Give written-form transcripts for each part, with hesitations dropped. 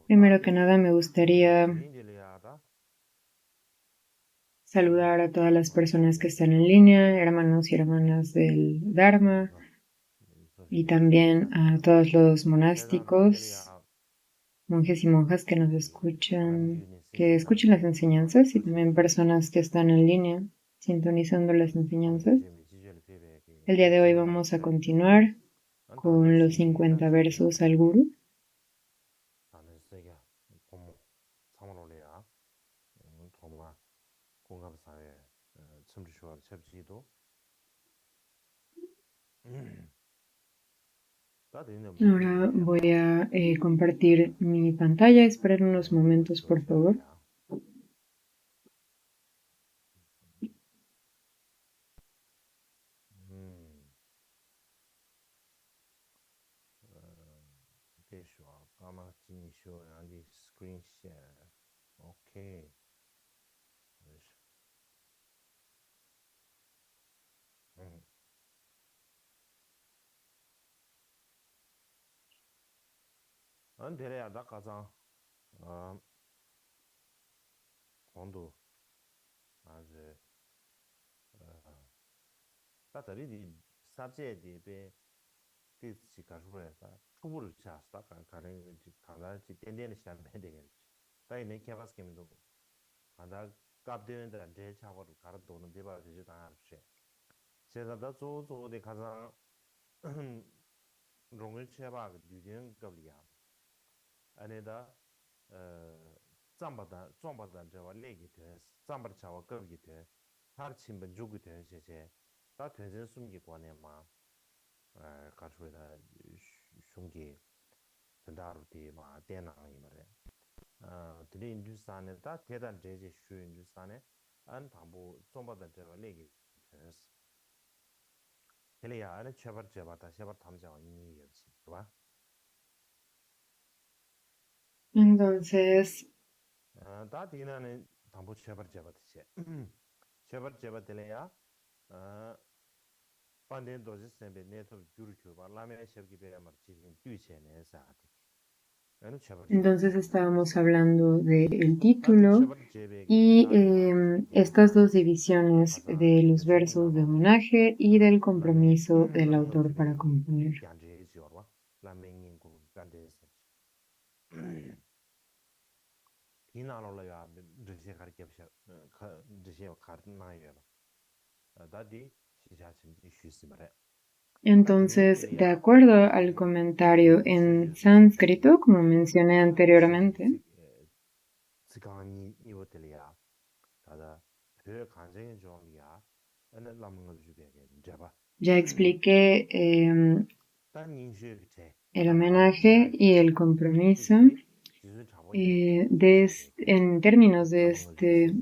Primero que nada, me gustaría saludar a todas las personas que están en línea, hermanos y hermanas del Dharma, y también a todos los monásticos, monjes y monjas que escuchen las enseñanzas, y también personas que están en línea sintonizando las enseñanzas. El día de hoy vamos a continuar con los 50 versos al Guru. Ahora voy a compartir mi pantalla. Esperen unos momentos, por favor. Entonces, estábamos hablando del título y estas dos divisiones de los versos de homenaje y del compromiso del autor para componer. Entonces, de acuerdo al comentario en sánscrito, como mencioné anteriormente, ya expliqué el homenaje y el compromiso en términos de este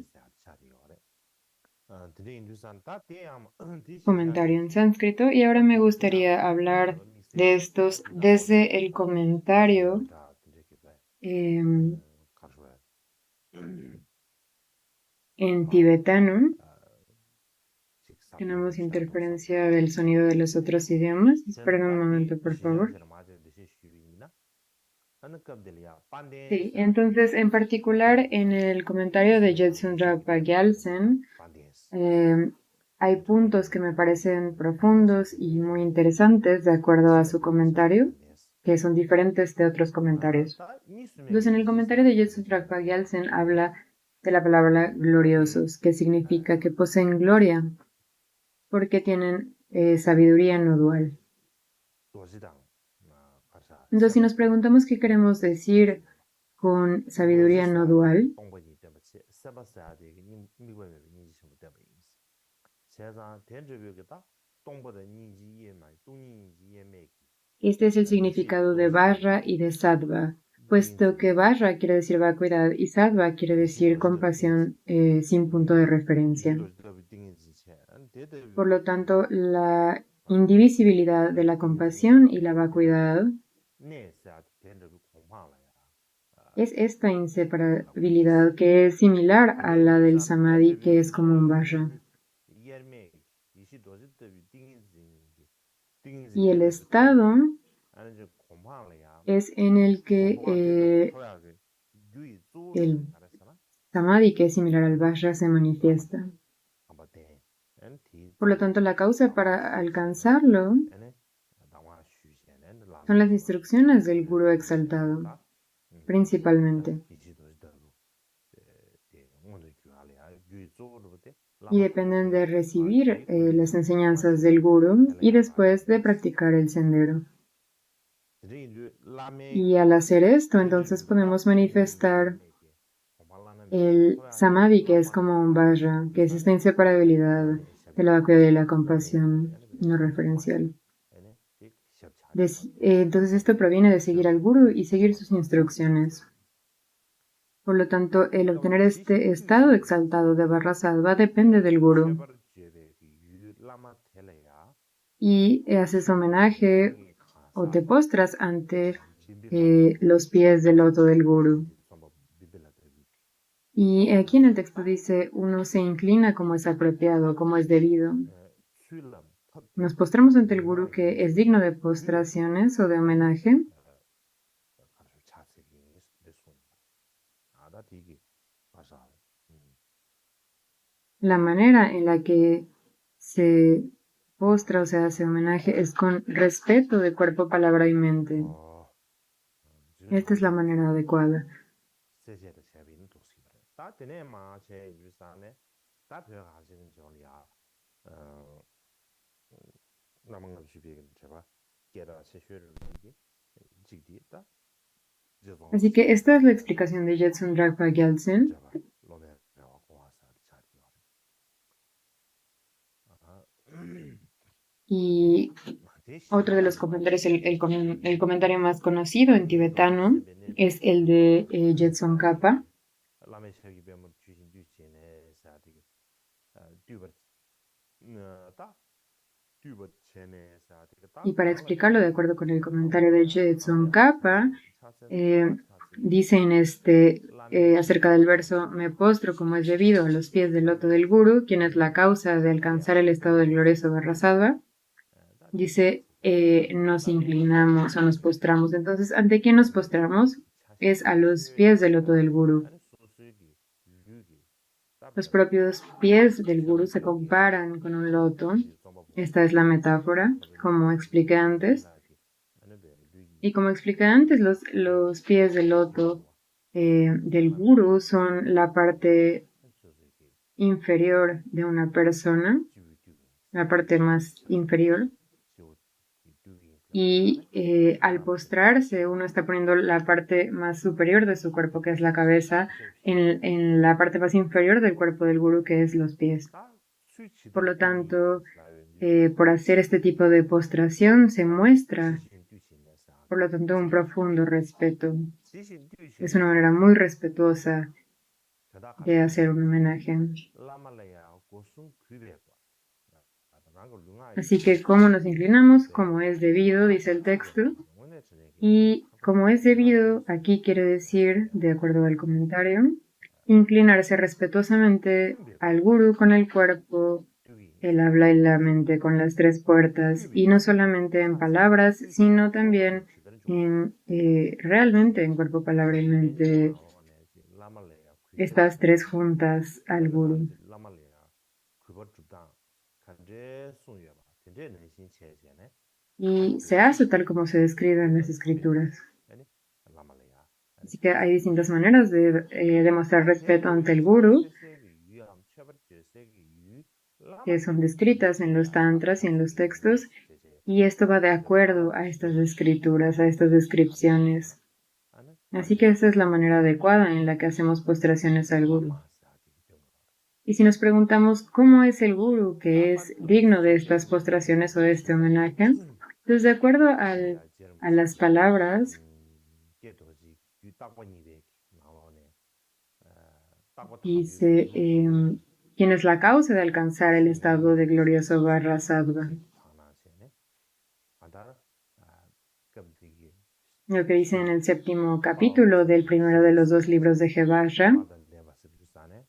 comentario en sánscrito, y ahora me gustaría hablar de estos desde el comentario en tibetano. Tenemos interferencia del sonido de los otros idiomas. Esperen un momento, por favor. Sí, entonces en particular en el comentario de Jetsundrapa Gyaltsen hay puntos que me parecen profundos y muy interesantes de acuerdo a su comentario, que son diferentes de otros comentarios. Entonces en el comentario de Jetsundrapa Gyaltsen habla de la palabra gloriosos, que significa que poseen gloria, porque tienen sabiduría no dual. Entonces, si nos preguntamos qué queremos decir con sabiduría no dual, este es el significado de Vajra y de Sattva, puesto que Vajra quiere decir vacuidad y Sattva quiere decir compasión sin punto de referencia. Por lo tanto, la indivisibilidad de la compasión y la vacuidad es esta inseparabilidad que es similar a la del samadhi, que es como un vajra. Y el estado es en el que el samadhi, que es similar al vajra, se manifiesta. Por lo tanto, la causa para alcanzarlo son las instrucciones del gurú exaltado, principalmente. Y dependen de recibir las enseñanzas del gurú y después de practicar el sendero. Y al hacer esto, entonces podemos manifestar el samadhi, que es como un vajra, que es esta inseparabilidad de la vacuidad y la compasión no referencial. Entonces esto proviene de seguir al gurú y seguir sus instrucciones. Por lo tanto, el obtener este estado exaltado de Barra Sattva depende del gurú. Y haces homenaje o te postras ante los pies del loto del gurú. Y aquí en el texto dice, uno se inclina como es apropiado, como es debido. Nos postramos ante el gurú que es digno de postraciones o de homenaje. La manera en la que se postra o se hace homenaje es con respeto de cuerpo, palabra y mente. Esta es la manera adecuada. Así que esta es la explicación de Jetsun Dragpa Gyaltsen. Y otro de los comentarios, el comentario más conocido en tibetano, es el de Jetsun Kappa. Y para explicarlo de acuerdo con el comentario de Jetsun Kappa, dice en acerca del verso, me postro como es debido a los pies del loto del gurú, quien es la causa de alcanzar el estado del glorioso Vajrasattva. Dice, nos inclinamos o nos postramos. Entonces, ¿ante quién nos postramos? Es a los pies del loto del gurú. Los propios pies del gurú se comparan con un loto. Esta es la metáfora, como expliqué antes. Y como expliqué antes, los pies del loto del gurú son la parte inferior de una persona, la parte más inferior. Y al postrarse, uno está poniendo la parte más superior de su cuerpo, que es la cabeza, en la parte más inferior del cuerpo del gurú, que es los pies. Por lo tanto, por hacer este tipo de postración se muestra, por lo tanto, un profundo respeto. Es una manera muy respetuosa de hacer un homenaje. Así que, ¿cómo nos inclinamos? Como es debido, dice el texto. Y como es debido, aquí quiere decir, de acuerdo al comentario, inclinarse respetuosamente al gurú con el cuerpo, el habla y la mente con las tres puertas, y no solamente en palabras, sino también realmente en cuerpo, palabra y mente, estas tres juntas al gurú. Y se hace tal como se describe en las escrituras. Así que hay distintas maneras de demostrar respeto ante el gurú, que son descritas en los tantras y en los textos, y esto va de acuerdo a estas escrituras, a estas descripciones. Así que esa es la manera adecuada en la que hacemos postraciones al gurú. Y si nos preguntamos cómo es el gurú que es digno de estas postraciones o de este homenaje, pues de acuerdo a las palabras, dice, ¿quién es la causa de alcanzar el estado de glorioso Vajrasattva? Lo que dice en el 7º capítulo del primero de los 2 libros de Hevajra,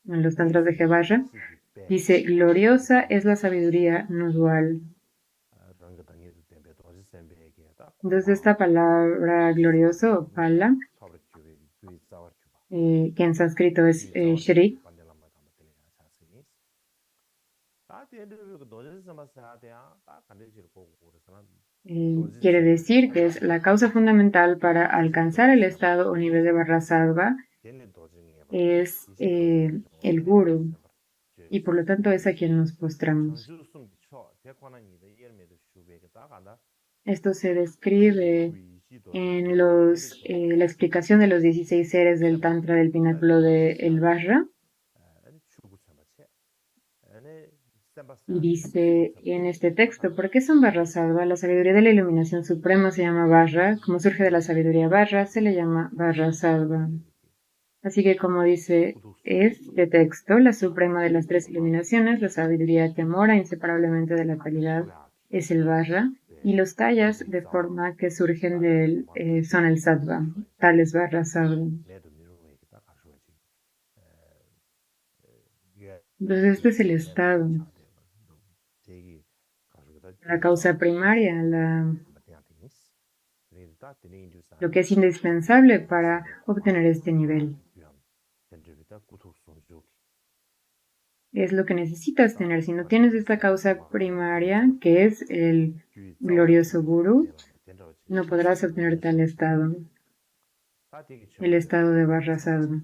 en los tantras de Hevajra, dice, gloriosa es la sabiduría no dual. Entonces esta palabra glorioso o pala, que en sánscrito es Shri, quiere decir que es la causa fundamental para alcanzar el estado o nivel de Vajrasattva, es el guru, y por lo tanto es a quien nos postramos. Esto se describe en la explicación de los 16 seres del Tantra del pináculo de El Vajra. Y dice en este texto, ¿por qué son Vajrasattva? La sabiduría de la iluminación suprema se llama Vajra. Como surge de la sabiduría Vajra, se le llama Vajrasattva. Así que como dice este texto, la suprema de las tres iluminaciones, la sabiduría que mora inseparablemente de la calidad, es el Vajra. Y los kayas de forma que surgen de él son el Sattva, tales Vajrasattva. Entonces este es el estado, la causa primaria, lo que es indispensable para obtener este nivel. Es lo que necesitas tener. Si no tienes esta causa primaria, que es el glorioso guru, no podrás obtener tal estado, el estado de Vajrasattva.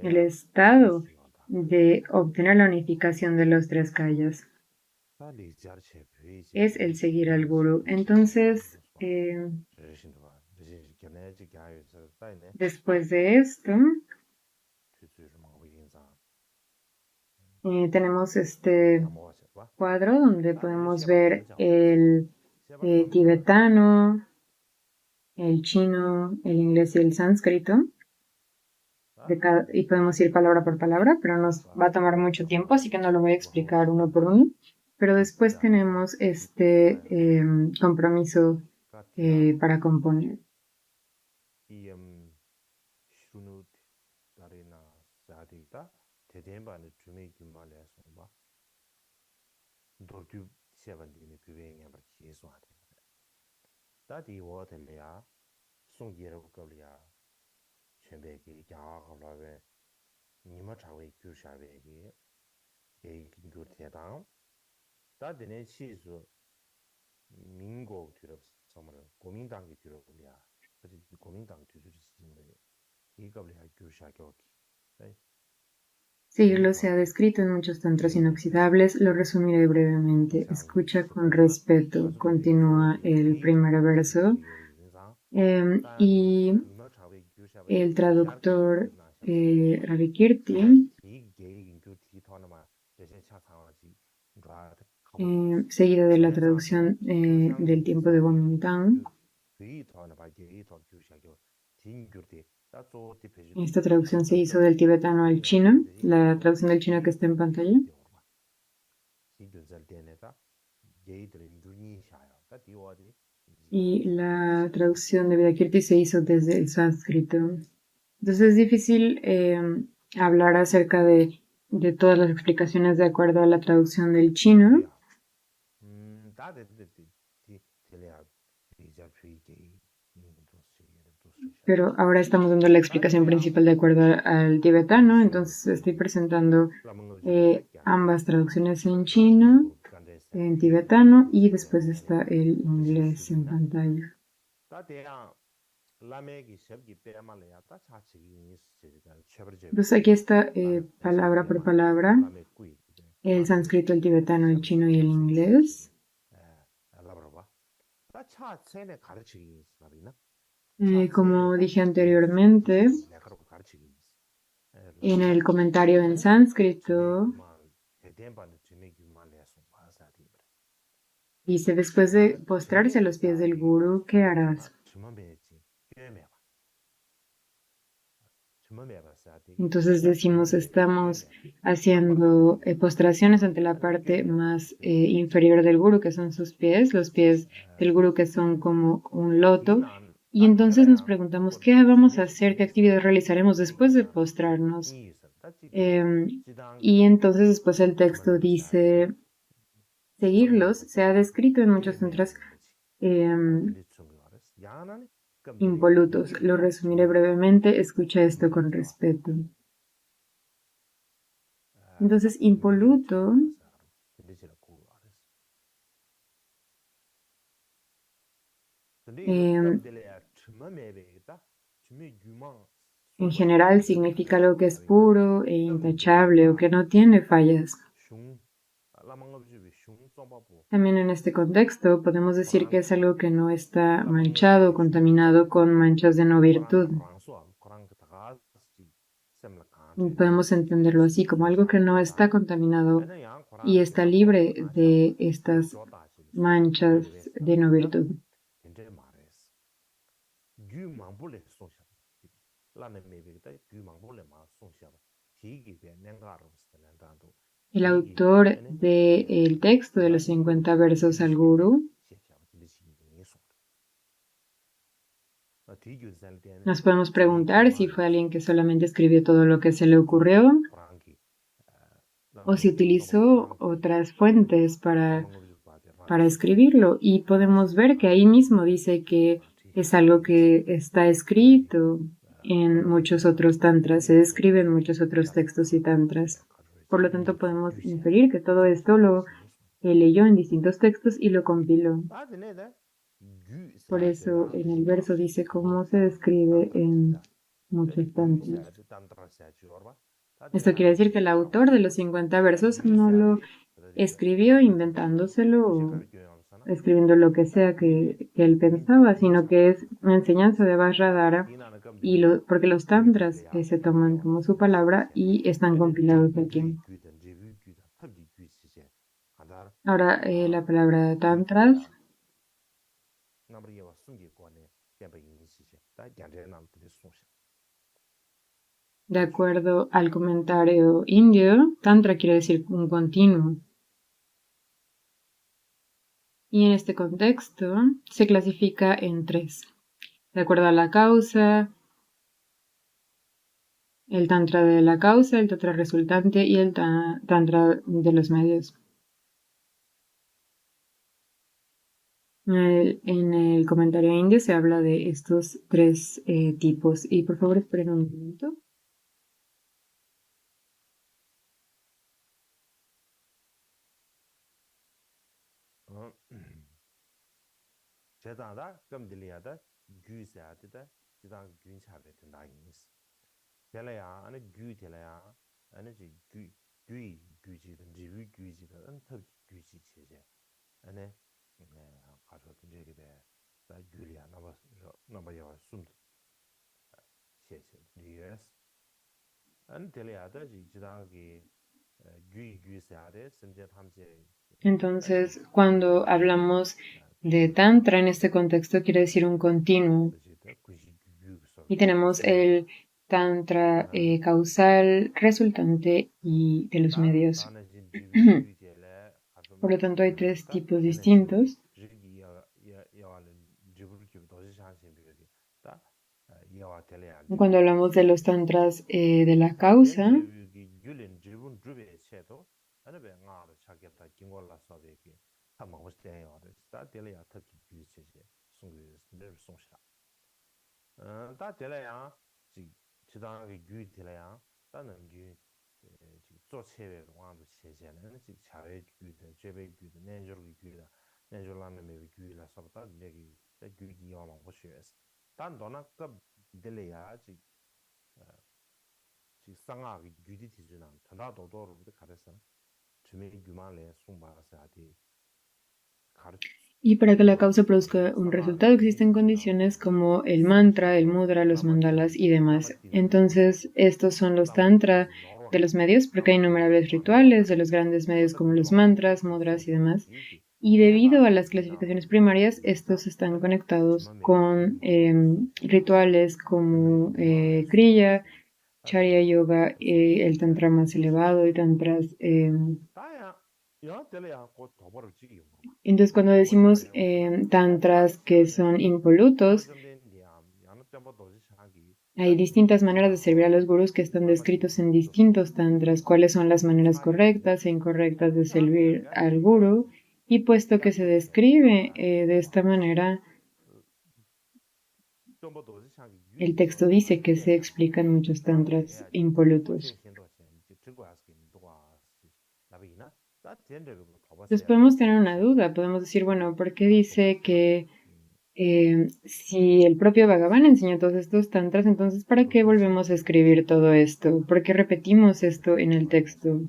El estado de obtener la unificación de los tres kayas es el seguir al guru. Entonces, después de esto, tenemos este cuadro donde podemos ver el tibetano, el chino, el inglés y el sánscrito. Y podemos ir palabra por palabra, pero nos va a tomar mucho tiempo, así que no lo voy a explicar uno por uno. Pero después tenemos este compromiso para componer. Seguirlo se ha descrito en muchos tantras inoxidables, lo resumiré brevemente. Escucha con respeto, continúa el primer verso. Y el traductor Ravikirti, seguido de la traducción del tiempo de Kuomintang. Esta traducción se hizo del tibetano al chino, la traducción del chino que está en pantalla. Y la traducción de Vidyakirti se hizo desde el sánscrito. Entonces es difícil hablar acerca de todas las explicaciones de acuerdo a la traducción del chino. Pero ahora estamos dando la explicación principal de acuerdo al tibetano, entonces estoy presentando ambas traducciones en chino, en tibetano, y después está el inglés en pantalla. Entonces aquí está palabra por palabra, el sánscrito, el tibetano, el chino y el inglés. Como dije anteriormente, en el comentario en sánscrito dice, después de postrarse a los pies del gurú, ¿qué harás? Entonces decimos, estamos haciendo postraciones ante la parte más inferior del gurú, que son sus pies, los pies del gurú que son como un loto. Y entonces nos preguntamos, ¿qué vamos a hacer? ¿Qué actividad realizaremos después de postrarnos? Y entonces después el texto dice, seguirlos se ha descrito en muchos tantras impolutos. Lo resumiré brevemente, escucha esto con respeto. Entonces, impoluto em, en general significa algo que es puro e intachable o que no tiene fallas. También en este contexto podemos decir que es algo que no está manchado o contaminado con manchas de no virtud. Y podemos entenderlo así como algo que no está contaminado y está libre de estas manchas de no virtud. El autor del texto de los 50 versos al gurú nos podemos preguntar si fue alguien que solamente escribió todo lo que se le ocurrió o si utilizó otras fuentes para escribirlo. Y podemos ver que ahí mismo dice que es algo que está escrito en muchos otros tantras, se describe en muchos otros textos y tantras. Por lo tanto, podemos inferir que todo esto lo leyó en distintos textos y lo compiló. Por eso en el verso dice cómo se describe en muchos tantras. Esto quiere decir que el autor de los 50 versos no lo escribió inventándoselo o escribiendo lo que sea que él pensaba, sino que es una enseñanza de Vajradhara porque los tantras se toman como su palabra y están compilados aquí. Ahora la palabra tantras, de acuerdo al comentario indio, tantra quiere decir un continuo. Y en este contexto se clasifica en tres, de acuerdo a la causa, el tantra de la causa, el tantra resultante y el tantra de los medios. En el comentario indio se habla de estos tres tipos. Y por favor esperen un momento. Entonces, cuando hablamos de tantra en este contexto, quiere decir un continuo. Y tenemos el tantra causal, resultante y de los medios. Por lo tanto, hay tres tipos distintos. Cuando hablamos de los tantras de la causa, y para que la causa produzca un resultado existen condiciones como el mantra, el mudra, los mandalas y demás. Entonces, estos son los tantra de los medios, porque hay innumerables rituales de los grandes medios como los mantras, mudras y demás. Y debido a las clasificaciones primarias, estos están conectados con rituales como Kriya, Charya Yoga, el tantra más elevado y tantras. Entonces, cuando decimos tantras que son impolutos, Hay distintas maneras de servir a los gurús que están descritos en distintos tantras, cuáles son las maneras correctas e incorrectas de servir al gurú, y puesto que se describe de esta manera, el texto dice que se explican muchos tantras impolutos. Entonces podemos tener una duda, podemos decir, bueno, ¿por qué dice que si el propio Bhagavan enseñó todos estos tantras, entonces ¿para qué volvemos a escribir todo esto? ¿Por qué repetimos esto en el texto?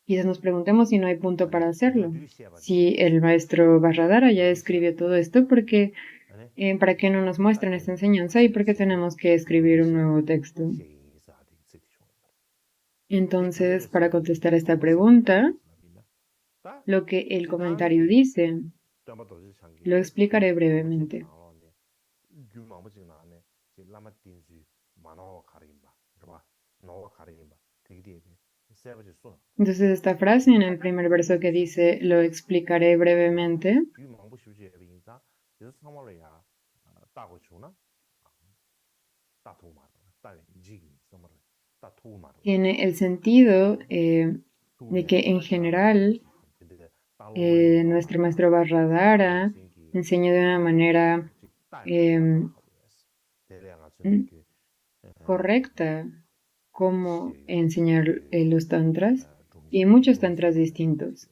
Quizás nos preguntemos si no hay punto para hacerlo. Si el maestro Vajradhara ya escribió todo esto, ¿para qué no nos muestran esta enseñanza y por qué tenemos que escribir un nuevo texto? Entonces, para contestar esta pregunta, lo que el comentario dice, lo explicaré brevemente. Entonces, esta frase en el primer verso que dice, lo explicaré brevemente, tiene el sentido de que en general nuestro maestro Vajradhara enseñó de una manera em, correcta cómo enseñar los tantras y muchos tantras distintos.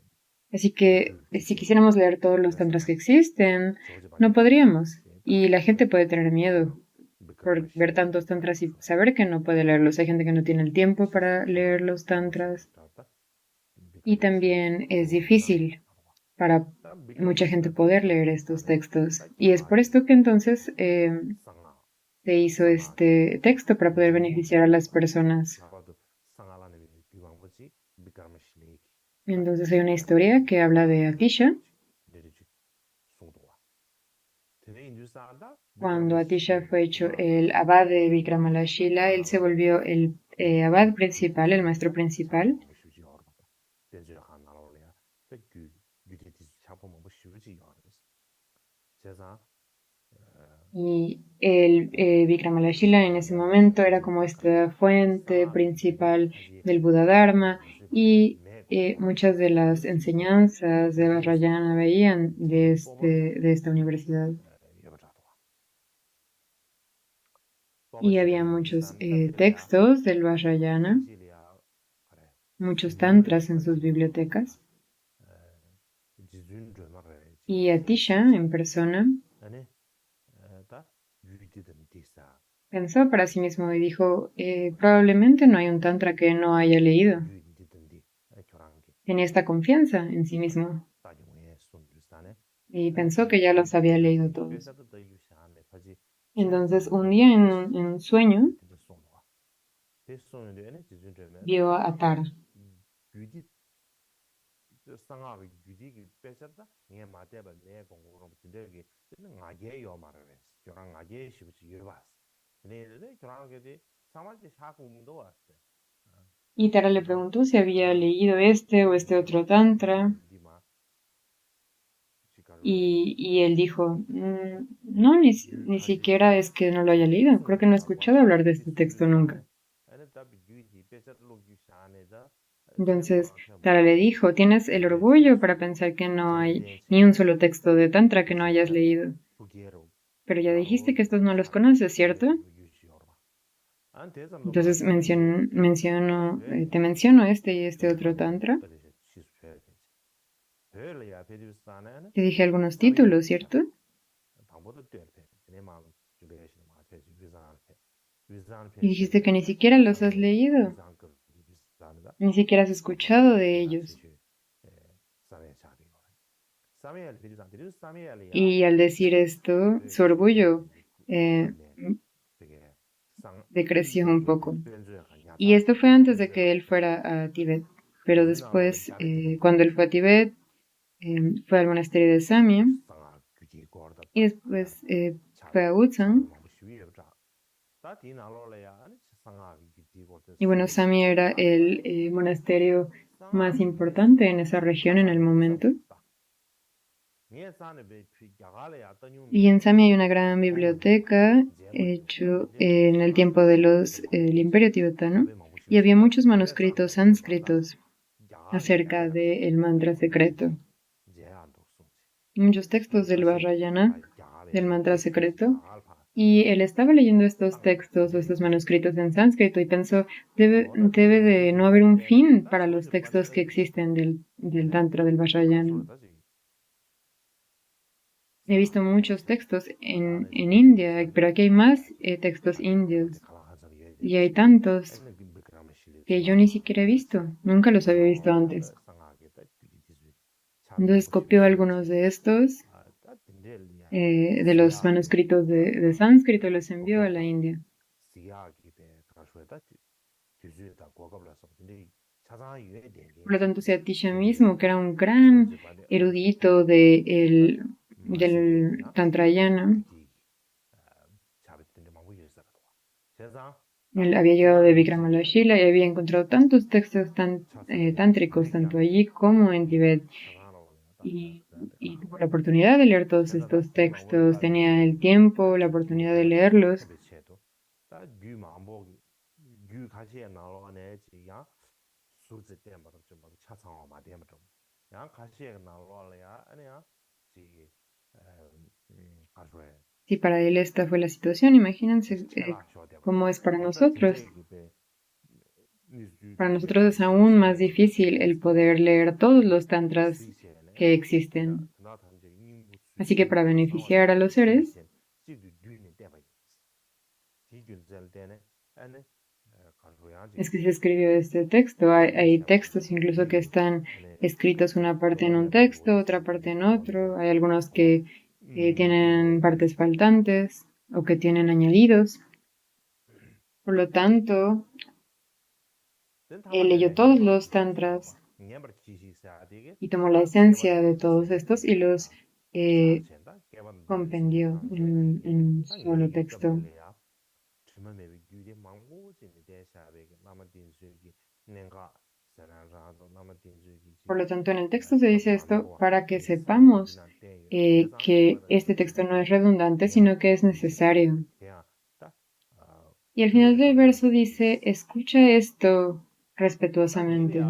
Así que si quisiéramos leer todos los tantras que existen, no podríamos. Y la gente puede tener miedo por ver tantos tantras y saber que no puede leerlos. Hay gente que no tiene el tiempo para leer los tantras. Y también es difícil para mucha gente poder leer estos textos. Y es por esto que entonces se hizo este texto para poder beneficiar a las personas. Entonces hay una historia que habla de Atisha. Cuando Atisha fue hecho el abad de Vikramalashila, él se volvió el abad principal, el maestro principal. Y el Vikramalashila en ese momento era como esta fuente principal del Buda Dharma y muchas de las enseñanzas de Vajrayana veían de esta universidad. Y había muchos textos del Vajrayana, muchos tantras en sus bibliotecas. Y Atisha, en persona, pensó para sí mismo y dijo, probablemente no hay un tantra que no haya leído. Tenía esta confianza en sí mismo y pensó que ya los había leído todos. Entonces, un día en un sueño, vio a Tara. Y Tara le preguntó si había leído este o este otro tantra. Y él dijo, no, ni siquiera es que no lo haya leído. Creo que no he escuchado hablar de este texto nunca. Entonces, Tara le dijo, tienes el orgullo para pensar que no hay ni un solo texto de Tantra que no hayas leído. Pero ya dijiste que estos no los conoces, ¿cierto? Entonces te menciono este y este otro Tantra. Te dije algunos títulos, ¿cierto? Y dijiste que ni siquiera los has leído, ni siquiera has escuchado de ellos. Y al decir esto, su orgullo decreció un poco. Y esto fue antes de que él fuera a Tíbet. Pero después, cuando él fue a Tíbet, fue al monasterio de Samye y después fue a Uzan. Y bueno, Samye era el monasterio más importante en esa región en el momento. Y en Sami hay una gran biblioteca hecho en el tiempo de el Imperio Tibetano y había muchos manuscritos sánscritos acerca del mantra secreto. Muchos textos del Vajrayana, del mantra secreto. Y él estaba leyendo estos textos o estos manuscritos en sánscrito y pensó, debe de no haber un fin para los textos que existen del Tantra del Vajrayana. He visto muchos textos en India, pero aquí hay más textos indios. Y hay tantos que yo ni siquiera he visto, nunca los había visto antes. Entonces copió algunos de estos, de los manuscritos de sánscrito, y los envió a la India. Por lo tanto, Atisha mismo, que era un gran erudito del Tantrayana, él había llegado de Vikramalashila y había encontrado tantos textos tántricos, tanto allí como en Tibet. Y tuvo la oportunidad de leer todos estos textos, tenía el tiempo, la oportunidad de leerlos. Si para él esta fue la situación, imagínense cómo es para nosotros. Para nosotros es aún más difícil el poder leer todos los tantras que existen. Así que para beneficiar a los seres, es que se escribió este texto. Hay textos incluso que están escritos una parte en un texto, otra parte en otro. Hay algunos que tienen partes faltantes o que tienen añadidos. Por lo tanto, él leyó todos los tantras y tomó la esencia de todos estos y los compendió en un solo texto. Por lo tanto, en el texto se dice esto para que sepamos que este texto no es redundante, sino que es necesario. Y al final del verso dice, escucha esto respetuosamente.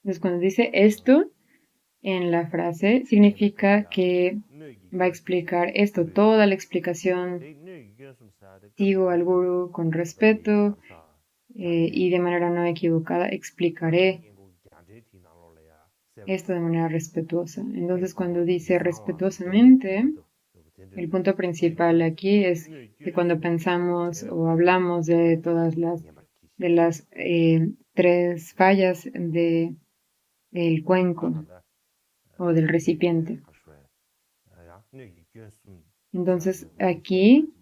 Entonces, cuando dice esto en la frase, significa que va a explicar esto, toda la explicación. Sigo al gurú con respeto y de manera no equivocada explicaré esto de manera respetuosa. Entonces, cuando dice respetuosamente, el punto principal aquí es que cuando pensamos o hablamos de todas las tres fallas del cuenco o del recipiente. Entonces, aquí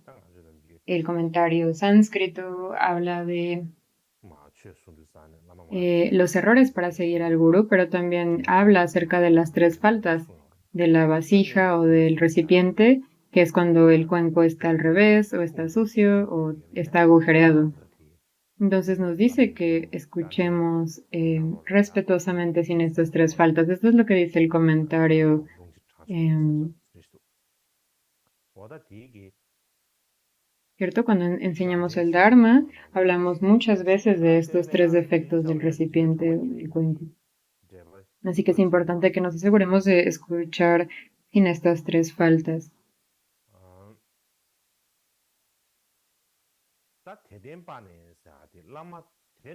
el comentario sánscrito habla de los errores para seguir al gurú, pero también habla acerca de las tres faltas de la vasija o del recipiente, que es cuando el cuenco está al revés o está sucio o está agujereado. Entonces nos dice que escuchemos respetuosamente sin estas tres faltas. Esto es lo que dice el comentario. ¿Cierto? Cuando enseñamos el Dharma, hablamos muchas veces de estos tres defectos del recipiente o del cuenco. Así que es importante que nos aseguremos de escuchar sin estas tres faltas.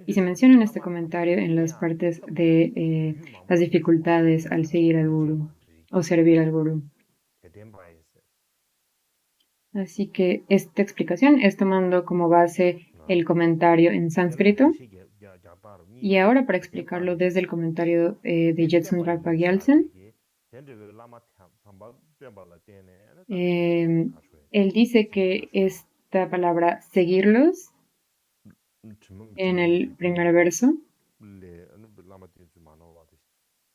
Y se menciona en este comentario en las partes de las dificultades al seguir al gurú o servir al gurú. Así que esta explicación es tomando como base el comentario en sánscrito. Y ahora para explicarlo desde el comentario de Jetsun Rinpoche Gyaltsen, él dice que esta palabra seguirlos en el primer verso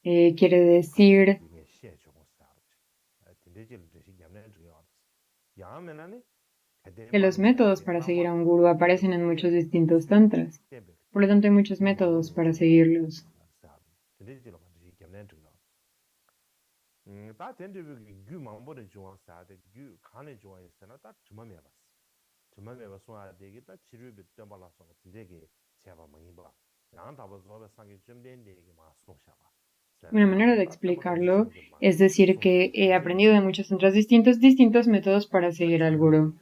quiere decir que los métodos para seguir a un gurú aparecen en muchos distintos tantras. Por lo tanto, hay muchos métodos para seguirlos. Una manera de explicarlo es decir que he aprendido de muchos tantras distintos métodos para seguir al gurú.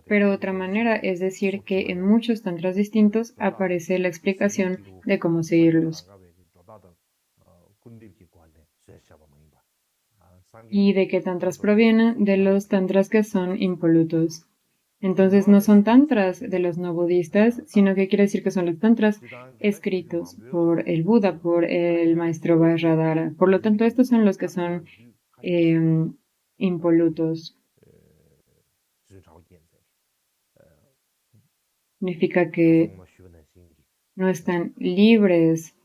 Pero otra manera es decir que en muchos tantras distintos aparece la explicación de cómo seguirlos y de qué tantras provienen de los tantras que son impolutos. Entonces no son tantras de los no budistas, sino que quiere decir que son los tantras escritos por el Buda, por el maestro Vajradhara. Por lo tanto, estos son los que son impolutos. Significa que no están libres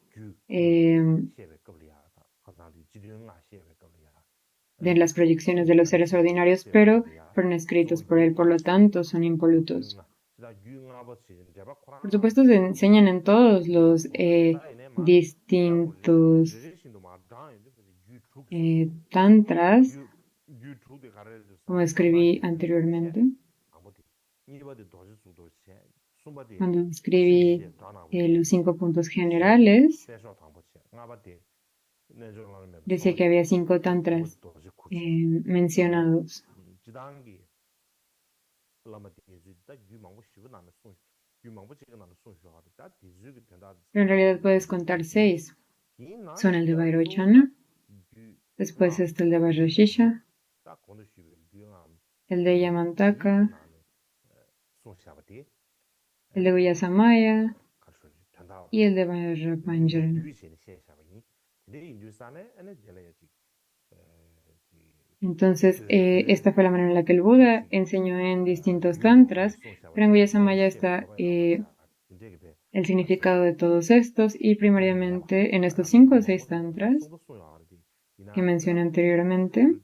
de las proyecciones de los seres ordinarios, pero fueron escritos por él, por lo tanto son impolutos. Por supuesto, se enseñan en todos los distintos tantras, como escribí anteriormente, cuando escribí los 5 puntos generales, decía que había 5 tantras mencionados. Pero en realidad puedes contar 6. Son el de Vairochana, después está el de Vajrashisha, el de Yamantaka, el de Guyasamaya y el de Vajrapanjara. Entonces, esta fue la manera en la que el Buda enseñó en distintos tantras, pero en Guyasamaya está el significado de todos estos y primariamente en estos 5 o 6 tantras que mencioné anteriormente.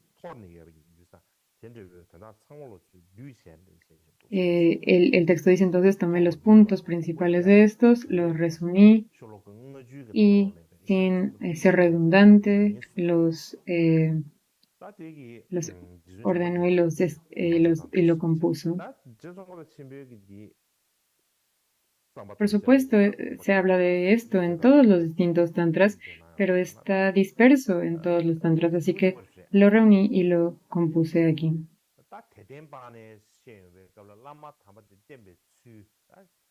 El texto dice entonces tomé los puntos principales de estos, los resumí y sin ser redundante los ordenó y lo compuso. Por supuesto, se habla de esto en todos los distintos tantras, pero está disperso en todos los tantras, así que lo reuní y lo compuse aquí.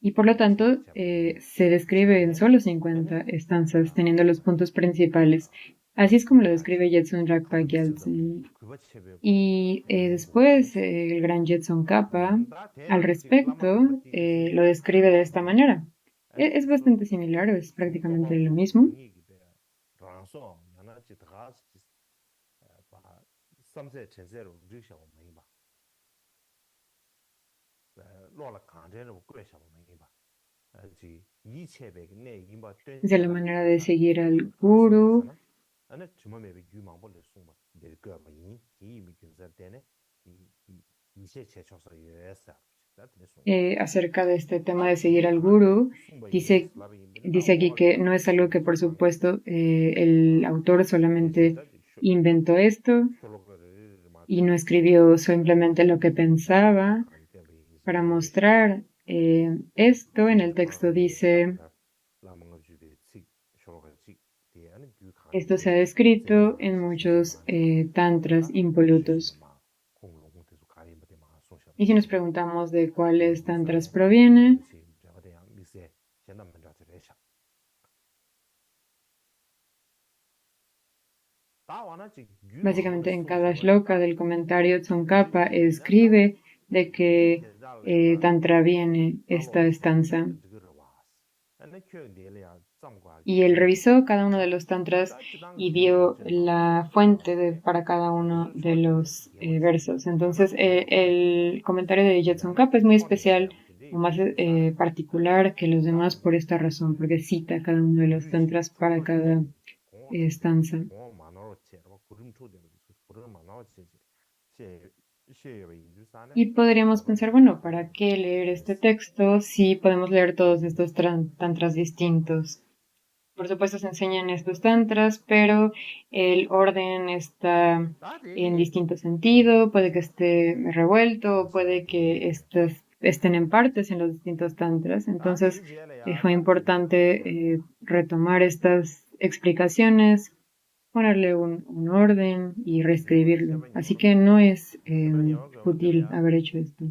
Y por lo tanto, se describe en solo 50 estanzas, teniendo los puntos principales. Así es como lo describe Jetsun Rakpa Gyaltsen. Y después el gran Jetsun Kappa, al respecto, lo describe de esta manera. Es bastante similar, es prácticamente lo mismo. Es de la manera de seguir al guru. Acerca de este tema de seguir al guru, dice aquí que no es algo que por supuesto el autor solamente inventó esto y no escribió simplemente lo que pensaba. Para mostrar esto, en el texto dice, esto se ha descrito en muchos tantras impolutos. Y si nos preguntamos de cuáles tantras proviene, básicamente en cada shloka del comentario Tsongkhapa escribe de que tantra viene esta estanza. Y él revisó cada uno de los tantras y vio la fuente para cada uno de los versos. Entonces, el comentario de Jetsun Kappa es muy especial o más particular que los demás por esta razón, porque cita cada uno de los tantras para cada estanza. Y podríamos pensar, bueno, ¿para qué leer este texto si podemos leer todos estos tantras distintos? por supuesto se enseñan estos tantras, pero el orden está en distinto sentido, puede que esté revuelto, puede que estén en partes en los distintos tantras. Entonces fue importante retomar estas explicaciones, ponerle un orden y reescribirlo. Así que no es fútil haber hecho esto.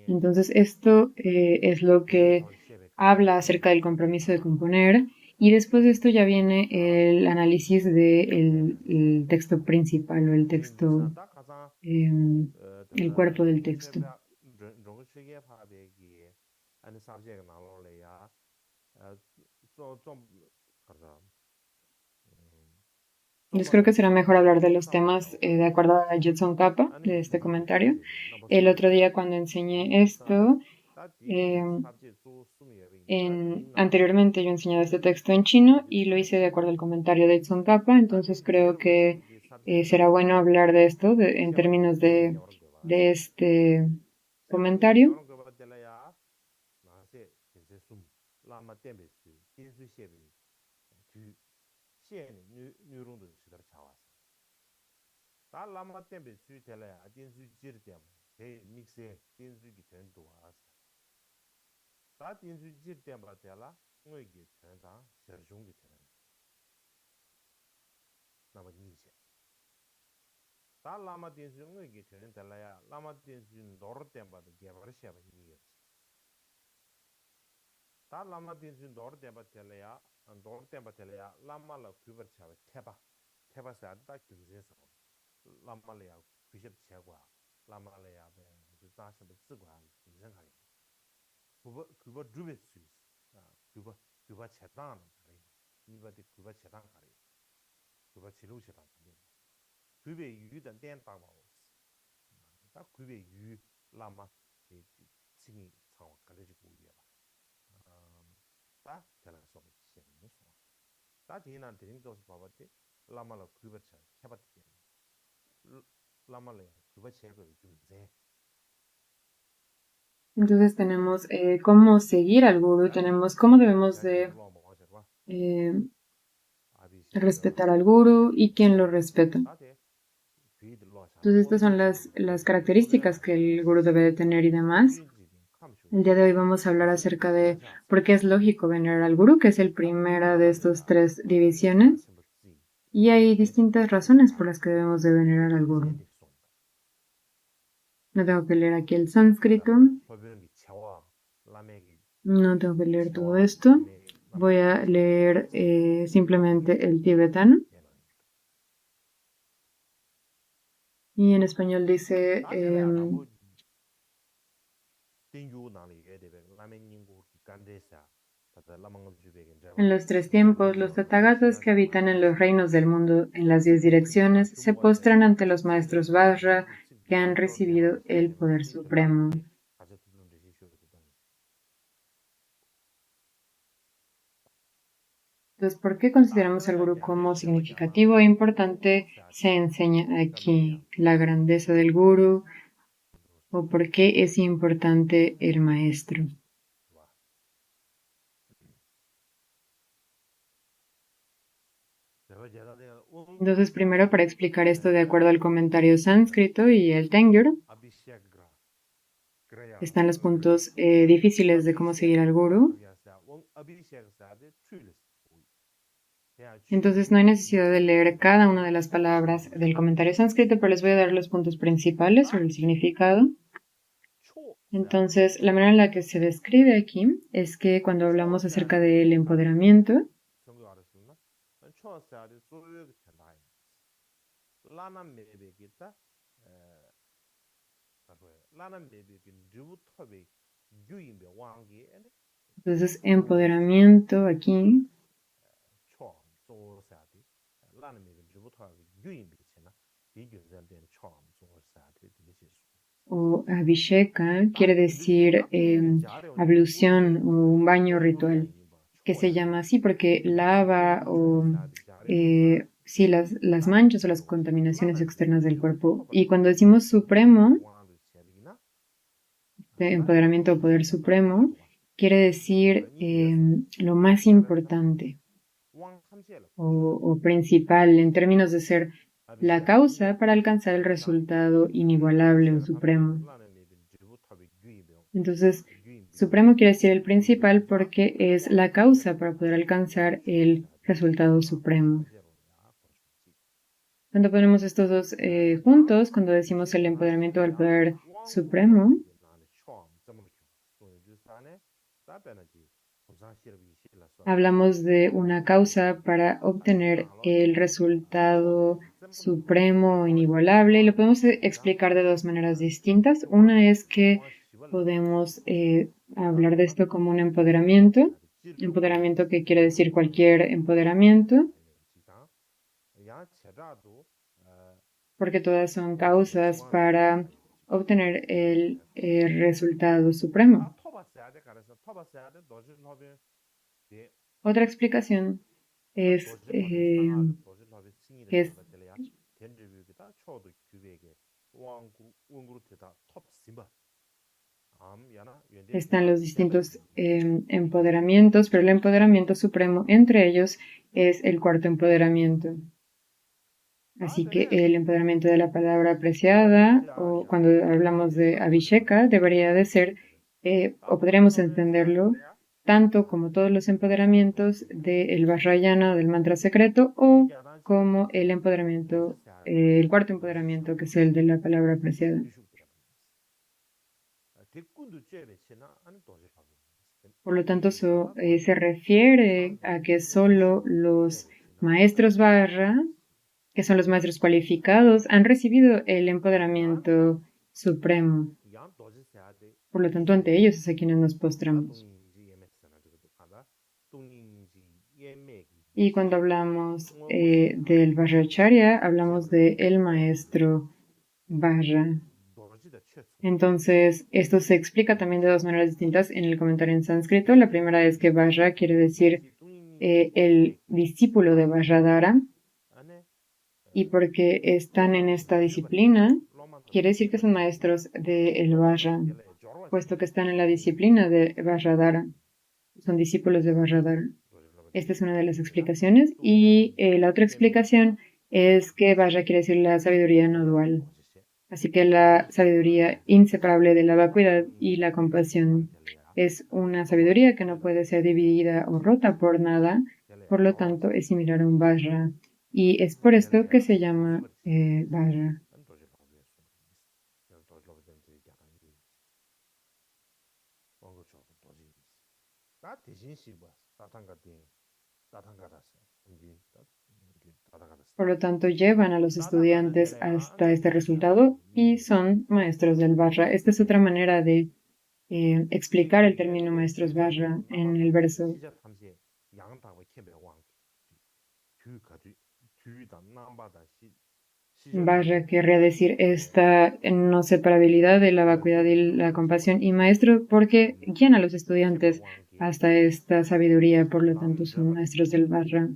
Entonces esto es lo que habla acerca del compromiso de componer y después de esto ya viene el análisis del texto principal o el texto, el cuerpo del texto. Entonces creo que será mejor hablar de los temas de acuerdo a Jetson Kappa, de este comentario. El otro día cuando enseñé esto, anteriormente yo he enseñado este texto en chino y lo hice de acuerdo al comentario de Jetson Kappa, entonces creo que será bueno hablar de esto en términos de este comentario. Entonces tenemos cómo seguir al gurú, tenemos cómo debemos de respetar al gurú y quién lo respeta. Entonces estas son las características que el gurú debe de tener y demás. El día de hoy vamos a hablar acerca de por qué es lógico venerar al gurú, que es el primera de estas tres divisiones. Y hay distintas razones por las que debemos de venerar al gurú. No tengo que leer aquí el sánscrito. No tengo que leer todo esto. Voy a leer simplemente el tibetano. Y en español dice, en los tres tiempos, los tathagatas que habitan en los reinos del mundo en las 10 direcciones se postran ante los maestros Vajra que han recibido el poder supremo. Entonces, ¿por qué consideramos al gurú como significativo e importante? Se enseña aquí la grandeza del gurú o por qué es importante el maestro. Entonces, primero para explicar esto de acuerdo al comentario sánscrito y el Tengyur, están los puntos difíciles de cómo seguir al gurú. Entonces no hay necesidad de leer cada una de las palabras del comentario sánscrito, pero les voy a dar los puntos principales sobre el significado. Entonces, la manera en la que se describe aquí es que cuando hablamos acerca del empoderamiento, entonces empoderamiento aquí o abhisheka quiere decir ablución o un baño ritual, que se llama así porque lava o sí, las manchas o las contaminaciones externas del cuerpo. Y cuando decimos supremo, de empoderamiento o poder supremo, quiere decir lo más importante o principal en términos de ser la causa para alcanzar el resultado inigualable o supremo. Entonces, supremo quiere decir el principal porque es la causa para poder alcanzar el resultado supremo. Cuando ponemos estos dos juntos, cuando decimos el empoderamiento del poder supremo, hablamos de una causa para obtener el resultado supremo o inigualable y lo podemos explicar de dos maneras distintas. Una es que podemos hablar de esto como un empoderamiento que quiere decir cualquier empoderamiento, porque todas son causas para obtener el resultado supremo. Otra explicación es que están los distintos empoderamientos, pero el empoderamiento supremo entre ellos es el cuarto empoderamiento. Así que el empoderamiento de la palabra apreciada, o cuando hablamos de Abhisheka, debería de ser, o podríamos entenderlo, tanto como todos los empoderamientos del Vajrayana, del mantra secreto, o como el empoderamiento, el cuarto empoderamiento, que es el de la palabra apreciada. Por lo tanto, se refiere a que solo los maestros Vajra, que son los maestros cualificados, han recibido el empoderamiento supremo. Por lo tanto, ante ellos es a quienes nos postramos. Y cuando hablamos del Vajracharya, hablamos de el maestro Vajra. Entonces, esto se explica también de dos maneras distintas en el comentario en sánscrito. La primera es que Vajra quiere decir el discípulo de Vajradhara, y porque están en esta disciplina, quiere decir que son maestros del Vajra, puesto que están en la disciplina de Vajradhara, son discípulos de Vajradhara. Esta es una de las explicaciones. Y la otra explicación es que Vajra quiere decir la sabiduría no dual. Así que la sabiduría inseparable de la vacuidad y la compasión es una sabiduría que no puede ser dividida o rota por nada, por lo tanto es similar a un Vajra. Y es por esto que se llama Vajra. Por lo tanto, llevan a los estudiantes hasta este resultado y son maestros del Vajra. Esta es otra manera de explicar el término maestros Vajra en el verso. Vajra querría decir esta no separabilidad de la vacuidad y la compasión, y maestro porque guían a los estudiantes hasta esta sabiduría, por lo tanto son maestros del Vajra.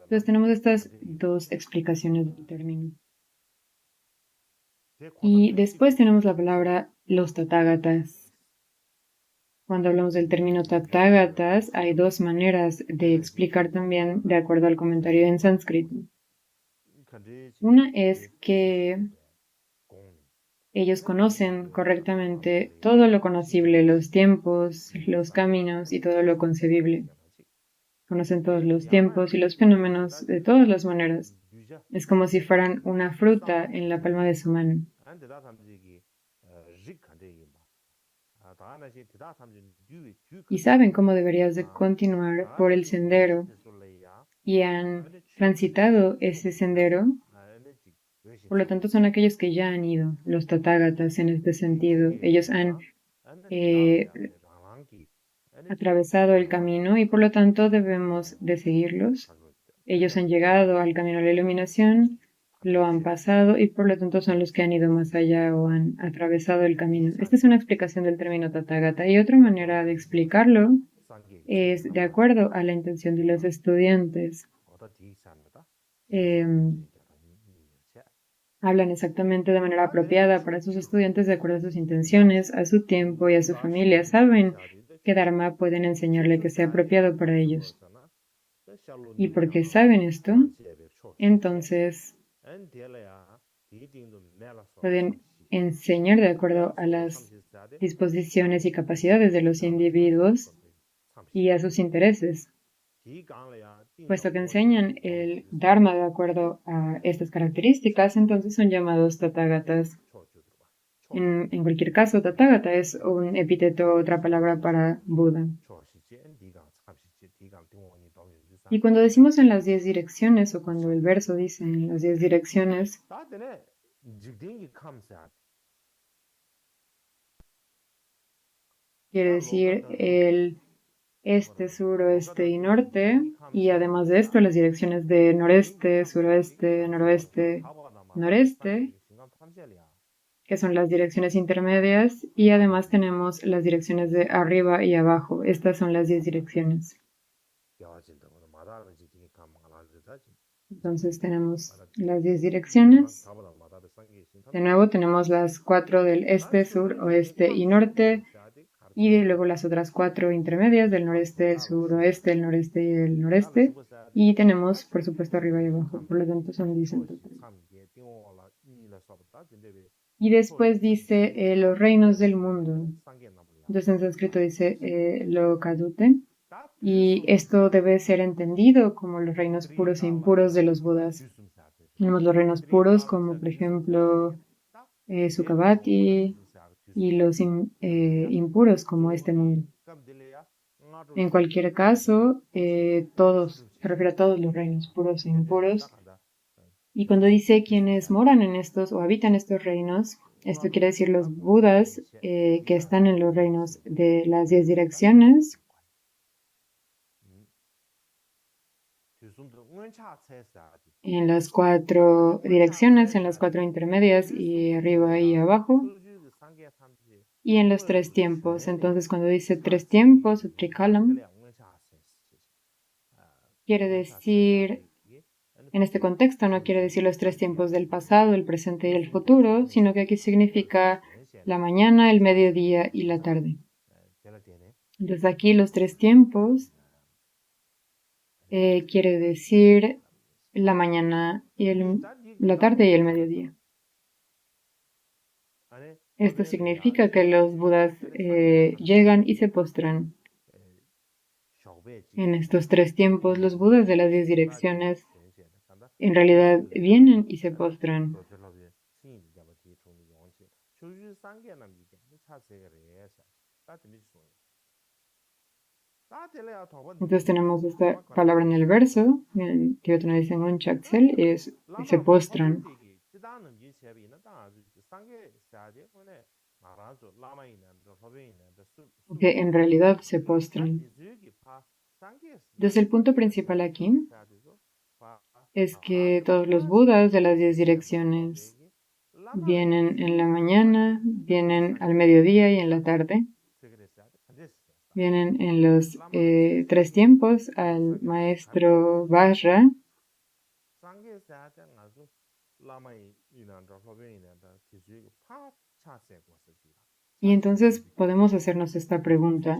Entonces tenemos estas dos explicaciones del término. Y después tenemos la palabra los Tathagatas. Cuando hablamos del término Tathagatas, hay dos maneras de explicar también de acuerdo al comentario en sánscrito. Una es que ellos conocen correctamente todo lo conocible, los tiempos, los caminos y todo lo concebible. Conocen todos los tiempos y los fenómenos de todas las maneras. Es como si fueran una fruta en la palma de su mano. Y saben cómo deberías de continuar por el sendero y han transitado ese sendero. Por lo tanto, son aquellos que ya han ido, los tathagatas en este sentido. Ellos han atravesado el camino y por lo tanto debemos de seguirlos. Ellos han llegado al camino de la iluminación, lo han pasado y por lo tanto son los que han ido más allá o han atravesado el camino. Esta es una explicación del término tathagata. Y otra manera de explicarlo es de acuerdo a la intención de los estudiantes. hablan exactamente de manera apropiada para sus estudiantes de acuerdo a sus intenciones, a su tiempo y a su familia. Saben que Dharma pueden enseñarle que sea apropiado para ellos. Y porque saben esto, entonces pueden enseñar de acuerdo a las disposiciones y capacidades de los individuos y a sus intereses. Puesto que enseñan el Dharma de acuerdo a estas características, entonces son llamados Tathagatas. En cualquier caso, Tathagata es un epíteto, otra palabra para Buda. Y cuando decimos en las 10 direcciones, o cuando el verso dice en las 10 direcciones, quiere decir el este, sur, oeste y norte, y además de esto, las direcciones de noreste, suroeste, noroeste, noreste, que son las direcciones intermedias, y además tenemos las direcciones de arriba y abajo. Estas son las 10 direcciones. Entonces tenemos las 10 direcciones. De nuevo tenemos las 4 del este, sur, oeste y norte. Y luego las otras 4 intermedias del noreste, el suroeste, el noreste y el noreste. Y tenemos, por supuesto, arriba y abajo. Por lo tanto, son 10 en total. Y después dice los reinos del mundo. Entonces en sánscrito dice Lokadute. Y esto debe ser entendido como los reinos puros e impuros de los Budas. Tenemos los reinos puros como por ejemplo Sukhavati y los impuros como este mundo. En cualquier caso, todos, se refiere a todos los reinos puros e impuros. Y cuando dice quienes moran en estos o habitan estos reinos, esto quiere decir los Budas que están en los reinos de las 10 direcciones. En las 4 direcciones, en las 4 intermedias y arriba y abajo. Y en los 3 tiempos. Entonces, cuando dice 3 tiempos, o Trikalam, quiere decir, en este contexto, no quiere decir los 3 tiempos del pasado, el presente y el futuro, sino que aquí significa la mañana, el mediodía y la tarde. Entonces, aquí los 3 tiempos quiere decir la mañana y la tarde y el mediodía. Esto significa que los Budas llegan y se postran. En estos 3 tiempos, los Budas de las 10 direcciones en realidad vienen y se postran. Entonces tenemos esta palabra en el verso, en tibetano dicen Onchaksel, es se postran. Que en realidad se postran. Entonces el punto principal aquí es que todos los Budas de las 10 direcciones vienen en la mañana, vienen al mediodía y en la tarde. Vienen en los 3 tiempos al maestro Vajra. Y entonces podemos hacernos esta pregunta.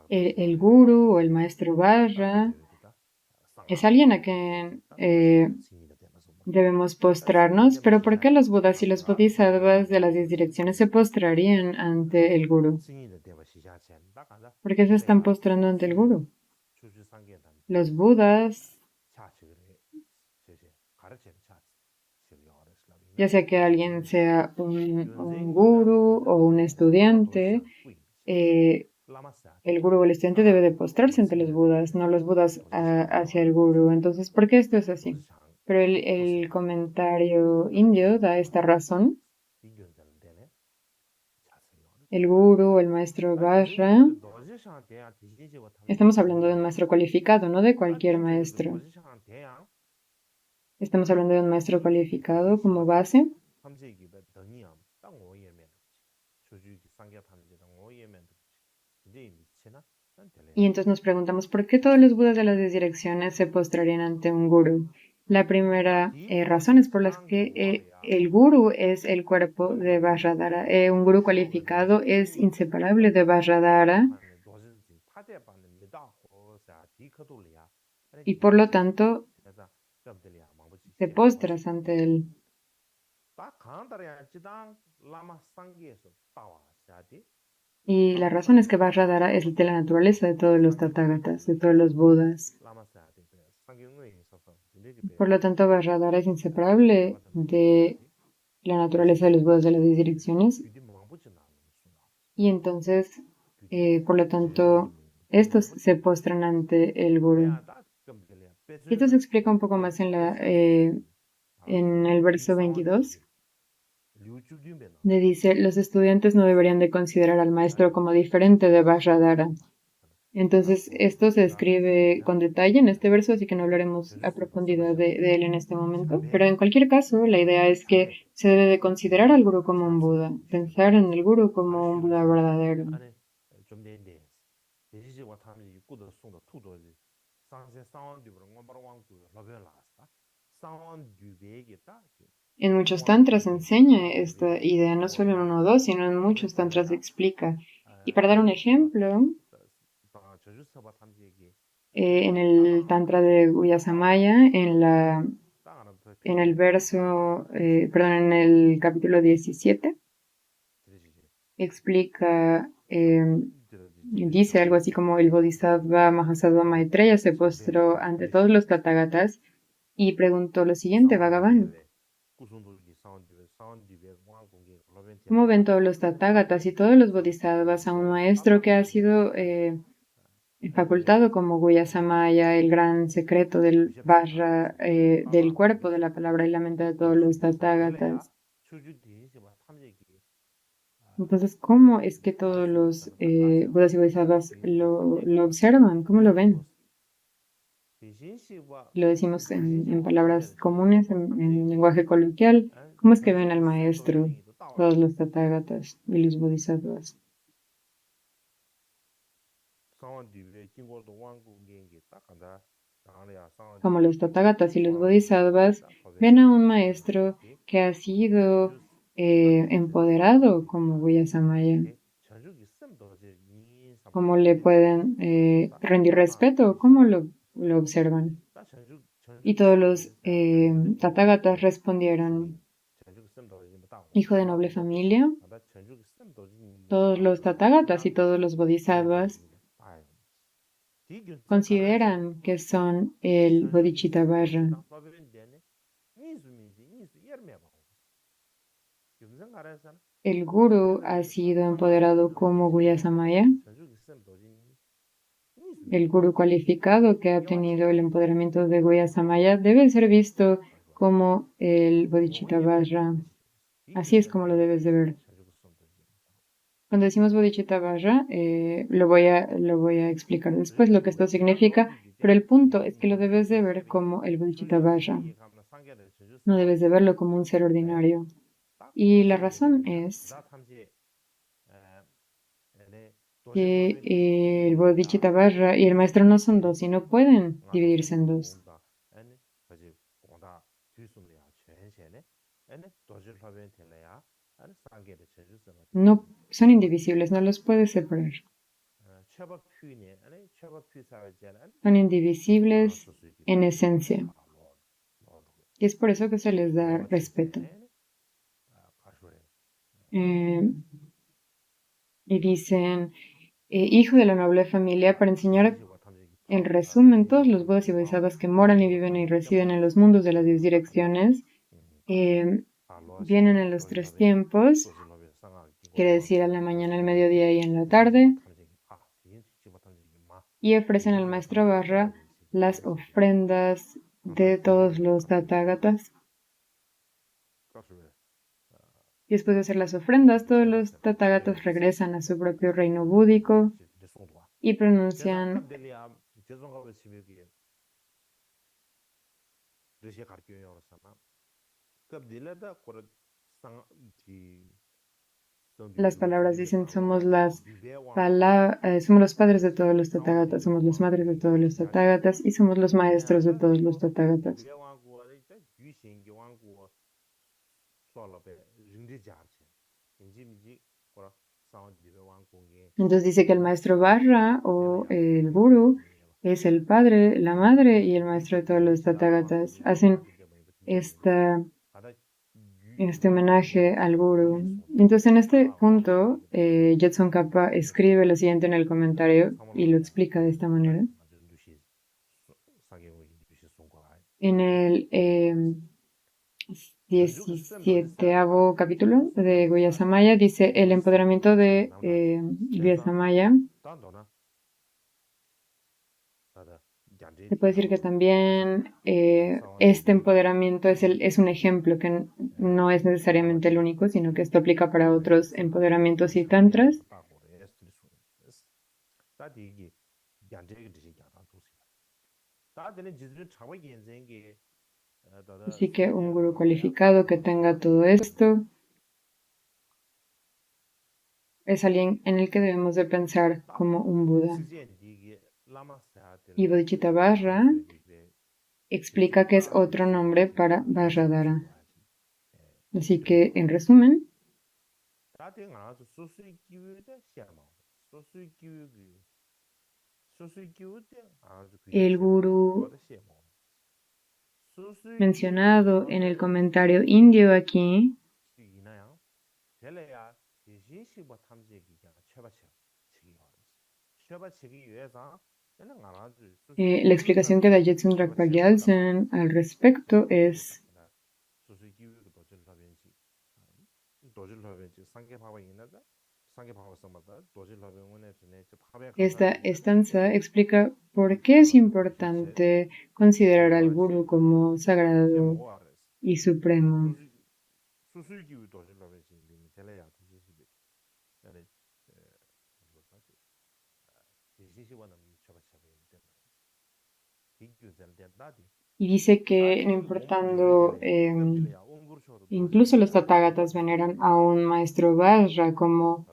El guru o el maestro Vajra es alguien a quien debemos postrarnos, pero ¿por qué los Budas y los Bodhisattvas de las 10 direcciones se postrarían ante el guru? ¿Por qué se están postrando ante el guru? Los Budas, ya sea que alguien sea un guru o un estudiante, el guru o el estudiante debe de postrarse ante los Budas, no los Budas hacia el guru. Entonces, ¿por qué esto es así? Pero el comentario indio da esta razón. El guru, el maestro Vajra, estamos hablando de un maestro cualificado, no de cualquier maestro. Estamos hablando de un maestro cualificado como base. Y entonces nos preguntamos por qué todos los budas de las 10 direcciones se postrarían ante un gurú. La primera razón es por las que el gurú es el cuerpo de Vajradhara. Un gurú cualificado es inseparable de Vajradhara y por lo tanto te postras ante él. Y la razón es que Vajradhara es de la naturaleza de todos los tathagatas, de todos los budas. Por lo tanto, Vajradhara es inseparable de la naturaleza de los budas de las 10 direcciones. Y entonces, por lo tanto, estos se postran ante el gurú. Y esto se explica un poco más en el verso 22. Le dice, los estudiantes no deberían de considerar al maestro como diferente de Vajradhara. Entonces, esto se describe con detalle en este verso, así que no hablaremos a profundidad de él en este momento. Pero en cualquier caso, la idea es que se debe de considerar al gurú como un Buda, pensar en el gurú como un Buda verdadero. En muchos tantras enseña esta idea, no solo en uno o dos, sino en muchos tantras se explica. Y para dar un ejemplo, en el tantra de Guyasamaya, en el verso, perdón, en el capítulo 17, explica, dice algo así como el Bodhisattva Mahasattva Maitreya se postró ante todos los tathagatas y preguntó lo siguiente, Bhagavan, ¿cómo ven todos los tathagatas y todos los bodhisattvas a un maestro que ha sido facultado como Guyasamaya, el gran secreto del Vajra, del cuerpo de la palabra y la mente de todos los tathagatas? Entonces, ¿cómo es que todos los budas y bodhisattvas lo observan? ¿Cómo lo ven? Lo decimos en palabras comunes, en lenguaje coloquial. ¿Cómo es que ven al maestro, todos los tathagatas y los bodhisattvas? Como los tathagatas y los bodhisattvas ven a un maestro que ha sido empoderado como Guyasamaya. ¿Cómo le pueden rendir respeto? ¿Cómo lo observan? Y todos los tathagatas respondieron, hijo de noble familia, todos los tathagatas y todos los bodhisattvas consideran que son el bodhicitta vajra. El guru ha sido empoderado como Guyasamaya, el guru cualificado que ha obtenido el empoderamiento de Guyasamaya debe ser visto como el bodhicitta vajra. Así es como lo debes de ver. Cuando decimos bodhicitta vajra, lo voy a explicar después lo que esto significa, pero el punto es que lo debes de ver como el bodhicitta vajra. No debes de verlo como un ser ordinario. Y la razón es que el bodhicitta vajra y el maestro no son dos y no pueden dividirse en dos. No son indivisibles, no los puedes separar. Son indivisibles en esencia. Y es por eso que se les da respeto. Y dicen, hijo de la noble familia, para enseñar en resumen todos los budas y bodhisattvas que moran y viven y residen en los mundos de las 10 direcciones, vienen en los tres tiempos, quiere decir a la mañana, al mediodía y en la tarde, y ofrecen al maestro Barra las ofrendas de todos los tathagatas. Y después de hacer las ofrendas, todos los tathagatas regresan a su propio reino búdico y pronuncian las palabras dicen, somos los padres de todos los Tathagatas, somos las madres de todos los Tathagatas y somos los maestros de todos los Tathagatas. Entonces dice que el maestro Barra o el guru es el padre, la madre y el maestro de todos los Tathagatas. Hacen esta, este homenaje al guru. Entonces en este punto, Jetson Kappa escribe lo siguiente en el comentario y lo explica de esta manera. En el 17º capítulo de Guya Samaya dice el empoderamiento de Guya Samaya. Se puede decir que también este empoderamiento es un ejemplo que no es necesariamente el único, sino que esto aplica para otros empoderamientos y tantras. Así que un gurú cualificado que tenga todo esto es alguien en el que debemos de pensar como un Buda. Y Bodhicitta Vajra explica que es otro nombre para Vajradhara. Así que, en resumen, el gurú mencionado en el comentario indio aquí la explicación que da Jetsun Rakpa Gyaltsen al respecto es esta estanza explica por qué es importante considerar al gurú como sagrado y supremo. Y dice que no importando, incluso los Tathagatas veneran a un maestro Vajra como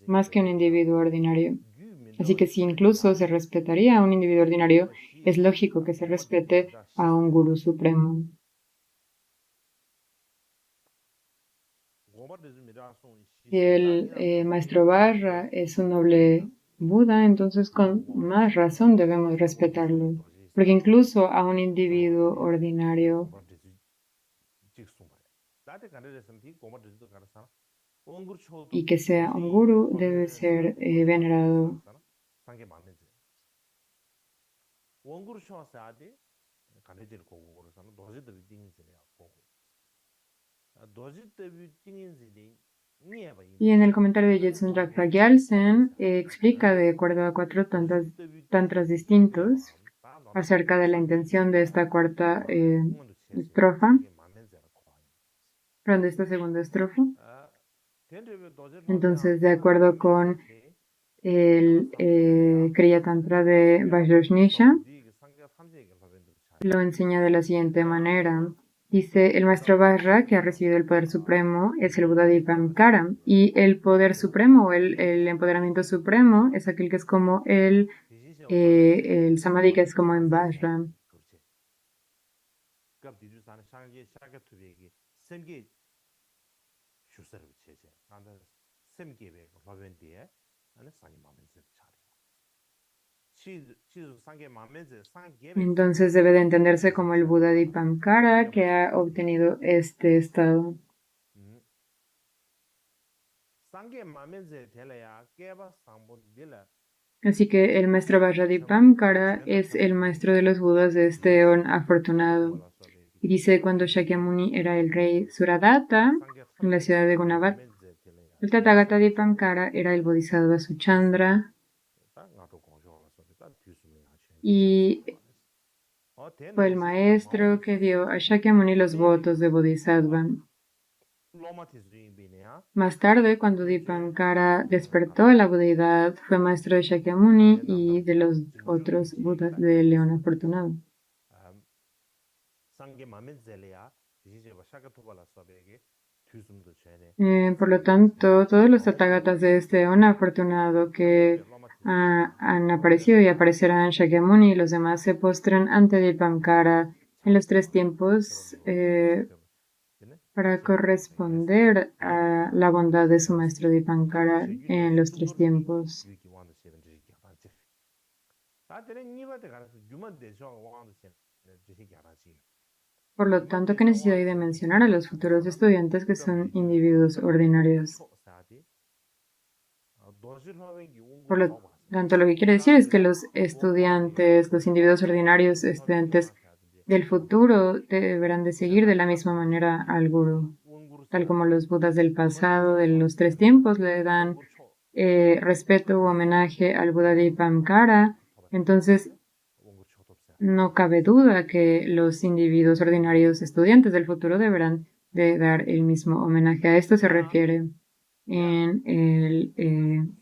más que un individuo ordinario. Así que si incluso se respetaría a un individuo ordinario, es lógico que se respete a un gurú supremo. Si el maestro Vajra es un noble Buda, entonces con más razón debemos respetarlo. Porque incluso a un individuo ordinario y que sea un gurú debe ser venerado. Y en el comentario de Jetsun Rakpa Gyaltsen explica de acuerdo a 4 tantras distintos acerca de la intención de esta cuarta estrofa, perdón, de esta segunda estrofa. Entonces, de acuerdo con el Kriya Tantra de Vajrashnisha, lo enseña de la siguiente manera. Dice, el maestro Vajra, que ha recibido el poder supremo, es el Buda Dipankara. Y el poder supremo, el empoderamiento supremo, es aquel que es como el Samadhi, que es como en Vajra. Entonces debe de entenderse como el Buda Dipankara que ha obtenido este estado. Así que el maestro Vajradipamkara es el maestro de los Budas de este eón afortunado. Y dice cuando Shakyamuni era el rey Suradatta en la ciudad de Gunavat, el Tathagata Dipankara era el Bodhisattva Suchandra y fue el maestro que dio a Shakyamuni los votos de Bodhisattva. Más tarde, cuando Dipankara despertó a la budeidad, fue maestro de Shakyamuni y de los otros Budas del León Afortunado. Por lo tanto, todos los Tathagatas de este eón afortunado que han aparecido y aparecerán Shakyamuni y los demás se postran ante Dipankara en los tres tiempos para corresponder a la bondad de su maestro Dipankara en los tres tiempos. Por lo tanto, ¿qué necesidad hay de mencionar a los futuros estudiantes que son individuos ordinarios? Por lo tanto, lo que quiere decir es que los estudiantes, los individuos ordinarios, estudiantes del futuro, deberán de seguir de la misma manera al gurú, tal como los budas del pasado, de los tres tiempos, le dan respeto u homenaje al Buda de Dipankara. Entonces, no cabe duda que los individuos ordinarios estudiantes del futuro deberán de dar el mismo homenaje. A esto se refiere en el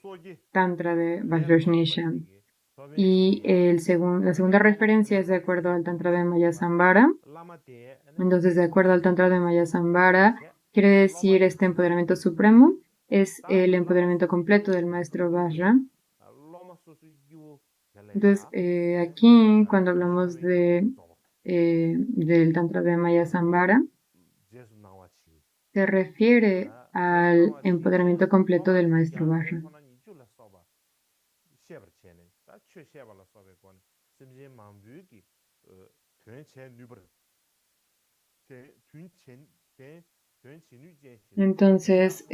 Tantra de Vajrayana. Y la segunda referencia es de acuerdo al Tantra de Mayasambhara. Entonces, de acuerdo al Tantra de Mayasambhara, quiere decir este empoderamiento supremo, es el empoderamiento completo del maestro Vajra. Entonces, aquí, cuando hablamos del Tantra de Mayasambhara, se refiere al empoderamiento completo del maestro Vajra. Entonces,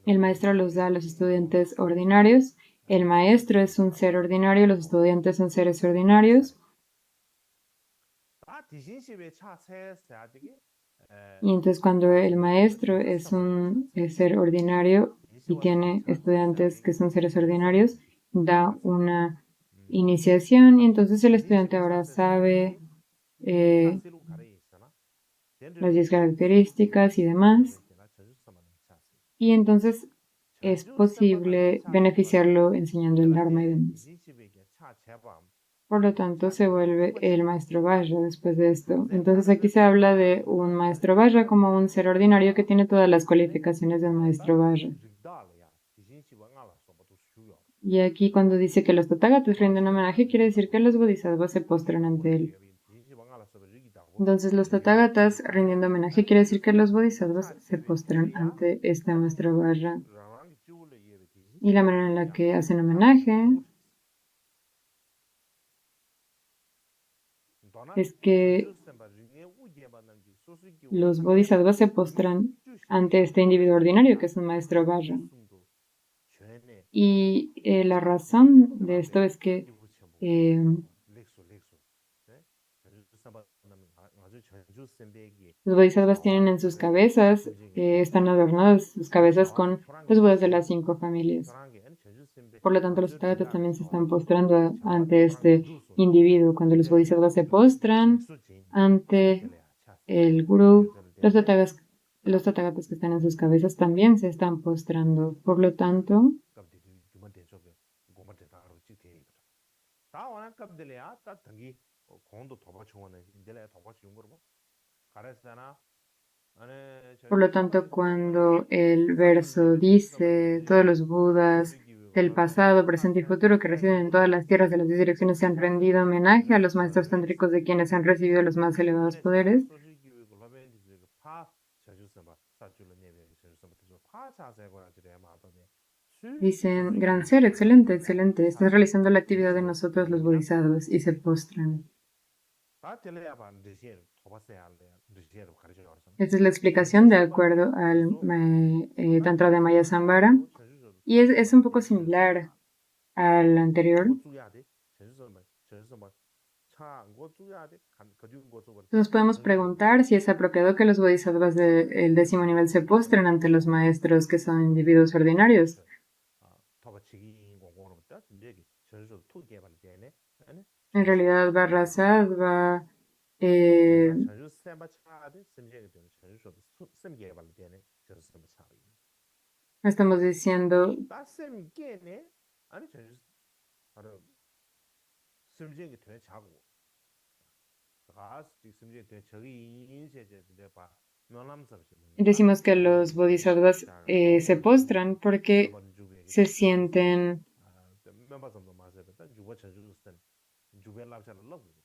el maestro los da a los estudiantes ordinarios. El maestro es un ser ordinario, los estudiantes son seres ordinarios. Y entonces cuando el maestro es un ser ordinario y tiene estudiantes que son seres ordinarios, da una iniciación y entonces el estudiante ahora sabe las 10 características y demás. Y entonces es posible beneficiarlo enseñando el Dharma y demás. Por lo tanto, se vuelve el maestro Vajra después de esto. Entonces aquí se habla de un maestro Vajra como un ser ordinario que tiene todas las cualificaciones de un maestro Vajra. Y aquí cuando dice que los Tathagatas rinden homenaje, quiere decir que los bodhisattvas se postran ante él. Entonces los Tathagatas rindiendo homenaje quiere decir que los bodhisattvas se postran ante este maestro Vajra. Y la manera en la que hacen homenaje es que los bodhisattvas se postran ante este individuo ordinario que es un maestro Vajra. Y la razón de esto es que los bodhisattvas tienen en sus cabezas, están adornadas sus cabezas con los budas de las 5 familias. Por lo tanto, los tathagatas también se están postrando ante este individuo. Cuando los bodhisattvas se postran ante el gurú, los tathagatas que están en sus cabezas también se están postrando. Por lo tanto, cuando el verso dice, todos los budas del pasado, presente y futuro que residen en todas las tierras de las 10 direcciones se han rendido homenaje a los maestros tántricos de quienes han recibido los más elevados poderes, dicen, gran ser, excelente, excelente, estás realizando la actividad de nosotros los bodhisattvas y se postran. Esta es la explicación de acuerdo al Tantra de Mayasambhara y es un poco similar al anterior. Nos podemos preguntar si es apropiado que los bodhisattvas del 10º nivel se postren ante los maestros que son individuos ordinarios. En realidad, Vajrasattva estamos diciendo Decimos que los bodhisattvas se postran porque se sienten,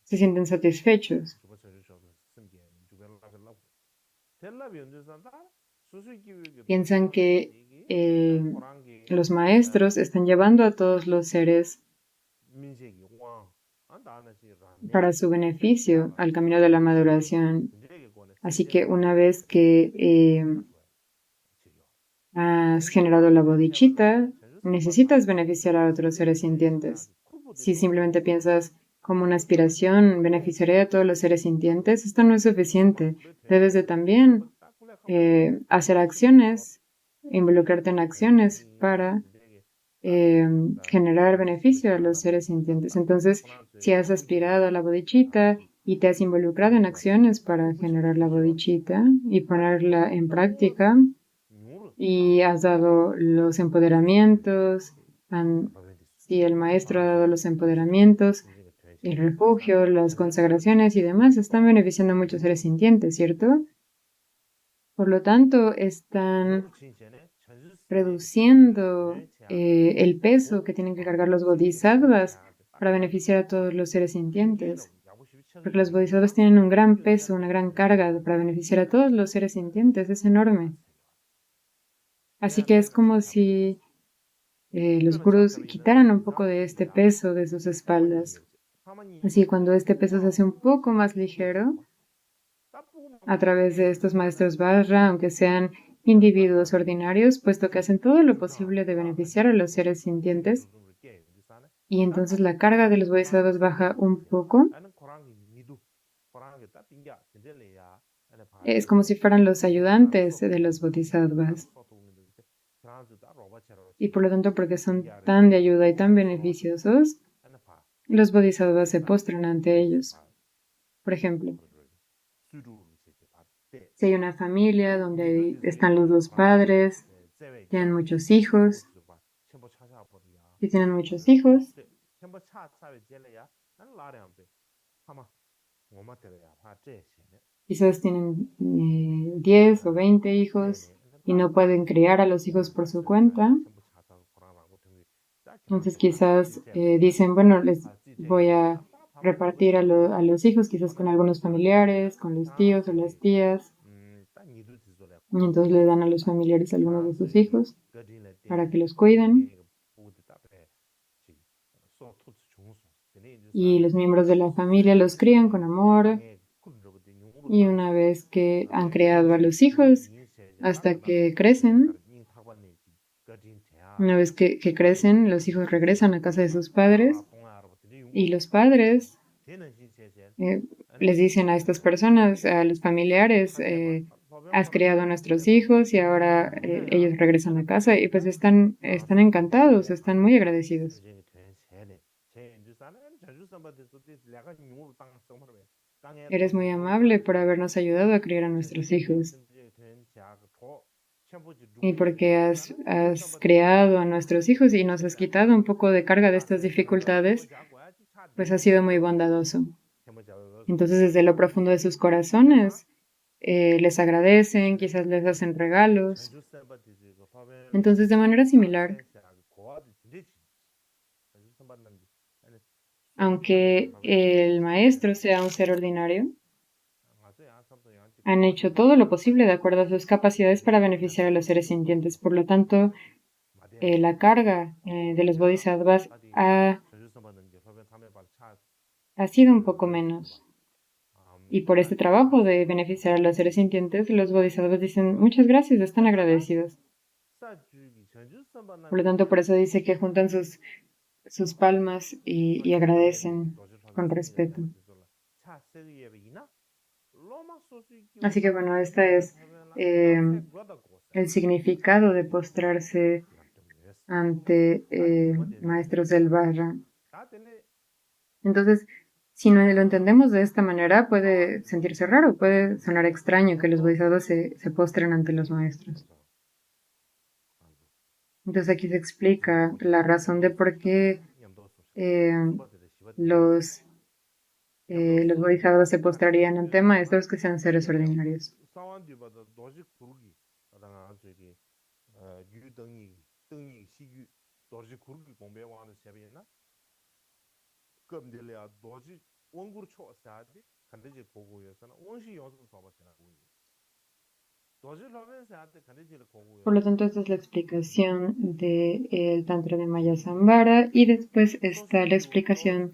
se sienten satisfechos. Piensan que los maestros están llevando a todos los seres para su beneficio al camino de la maduración. Así que una vez que has generado la bodhicitta, necesitas beneficiar a otros seres sintientes. Si simplemente piensas como una aspiración, beneficiaré a todos los seres sintientes, esto no es suficiente. Debes de también hacer acciones, involucrarte en acciones para generar beneficio a los seres sintientes. Entonces, si has aspirado a la bodhicitta y te has involucrado en acciones para generar la bodhicitta y ponerla en práctica, y has dado los empoderamientos, si el maestro ha dado los empoderamientos, el refugio, las consagraciones y demás, están beneficiando a muchos seres sintientes, ¿cierto? Por lo tanto, están reduciendo el peso que tienen que cargar los bodhisattvas para beneficiar a todos los seres sintientes. Porque los bodhisattvas tienen un gran peso, una gran carga para beneficiar a todos los seres sintientes, es enorme. Así que es como si los gurús quitaran un poco de este peso de sus espaldas. Así que cuando este peso se hace un poco más ligero, a través de estos maestros Vajra, aunque sean individuos ordinarios, puesto que hacen todo lo posible de beneficiar a los seres sintientes, y entonces la carga de los bodhisattvas baja un poco. Es como si fueran los ayudantes de los bodhisattvas. Y por lo tanto, porque son tan de ayuda y tan beneficiosos, los bodhisattvas se postran ante ellos. Por ejemplo, si hay una familia donde están los dos padres, tienen muchos hijos, si tienen muchos hijos, quizás tienen 10 o 20 hijos y no pueden criar a los hijos por su cuenta. Entonces quizás dicen, bueno, les voy a repartir a los hijos, quizás con algunos familiares, con los tíos o las tías. Y entonces le dan a los familiares algunos de sus hijos para que los cuiden. Y los miembros de la familia los crían con amor. Y una vez que han creado a los hijos, hasta que crecen, una vez que crecen, los hijos regresan a casa de sus padres y los padres les dicen a estas personas, a los familiares, has criado a nuestros hijos y ahora ellos regresan a casa y pues están encantados, están muy agradecidos. Eres muy amable por habernos ayudado a criar a nuestros hijos y porque has creado a nuestros hijos y nos has quitado un poco de carga de estas dificultades, pues has sido muy bondadoso. Entonces, desde lo profundo de sus corazones, les agradecen, quizás les hacen regalos. Entonces, de manera similar, aunque el maestro sea un ser ordinario, han hecho todo lo posible de acuerdo a sus capacidades para beneficiar a los seres sintientes. Por lo tanto, la carga de los bodhisattvas ha sido un poco menos. Y por este trabajo de beneficiar a los seres sintientes, los bodhisattvas dicen muchas gracias, están agradecidos. Por lo tanto, por eso dice que juntan sus palmas y agradecen con respeto. Así que bueno, este es el significado de postrarse ante maestros del Vajra. Entonces, si no lo entendemos de esta manera, puede sentirse raro, puede sonar extraño que los bodhisattvas se postren ante los maestros. Entonces aquí se explica la razón de por qué los los bodhisattvas se postrarían ante maestros que sean seres ordinarios. Por lo tanto, esta es la explicación del Tantra de Mayasambhara y después está la explicación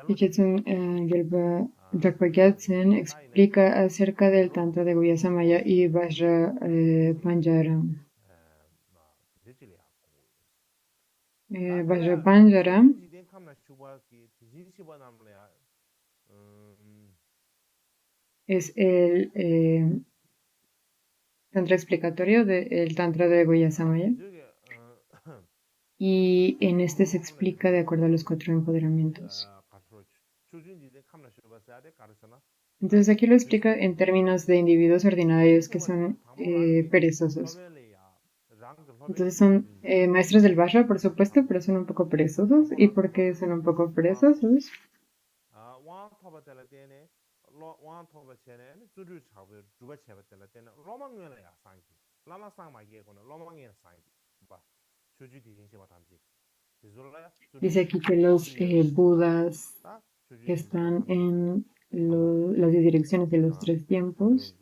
Jetsun Gelba Drakpa Gyatsen explica acerca del Tantra de Guhyasamaya y Vajra Panjaram. Vajra Panjaram es el Tantra explicatorio del Tantra de Guhyasamaya. Y en este se explica de acuerdo a los 4 empoderamientos. Entonces aquí lo explica en términos de individuos ordinarios que son perezosos. Entonces son maestros del Vajra, por supuesto, pero son un poco perezosos. ¿Y por qué son un poco perezosos? Dice aquí que los Budas que están en las 10 direcciones de los 3 tiempos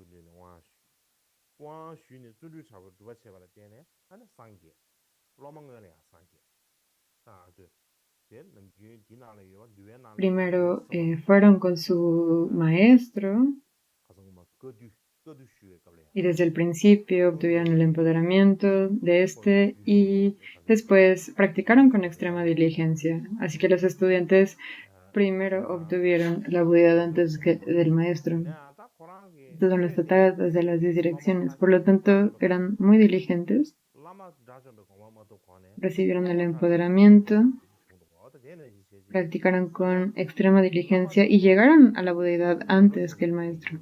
primero fueron con su maestro y desde el principio obtuvieron el empoderamiento de este y después practicaron con extrema diligencia. Así que los estudiantes primero obtuvieron la Buddhidad antes del maestro. Estos son los tathagatas de las 10 direcciones. Por lo tanto, eran muy diligentes. Recibieron el empoderamiento, practicaron con extrema diligencia y llegaron a la Buddhidad antes que el maestro.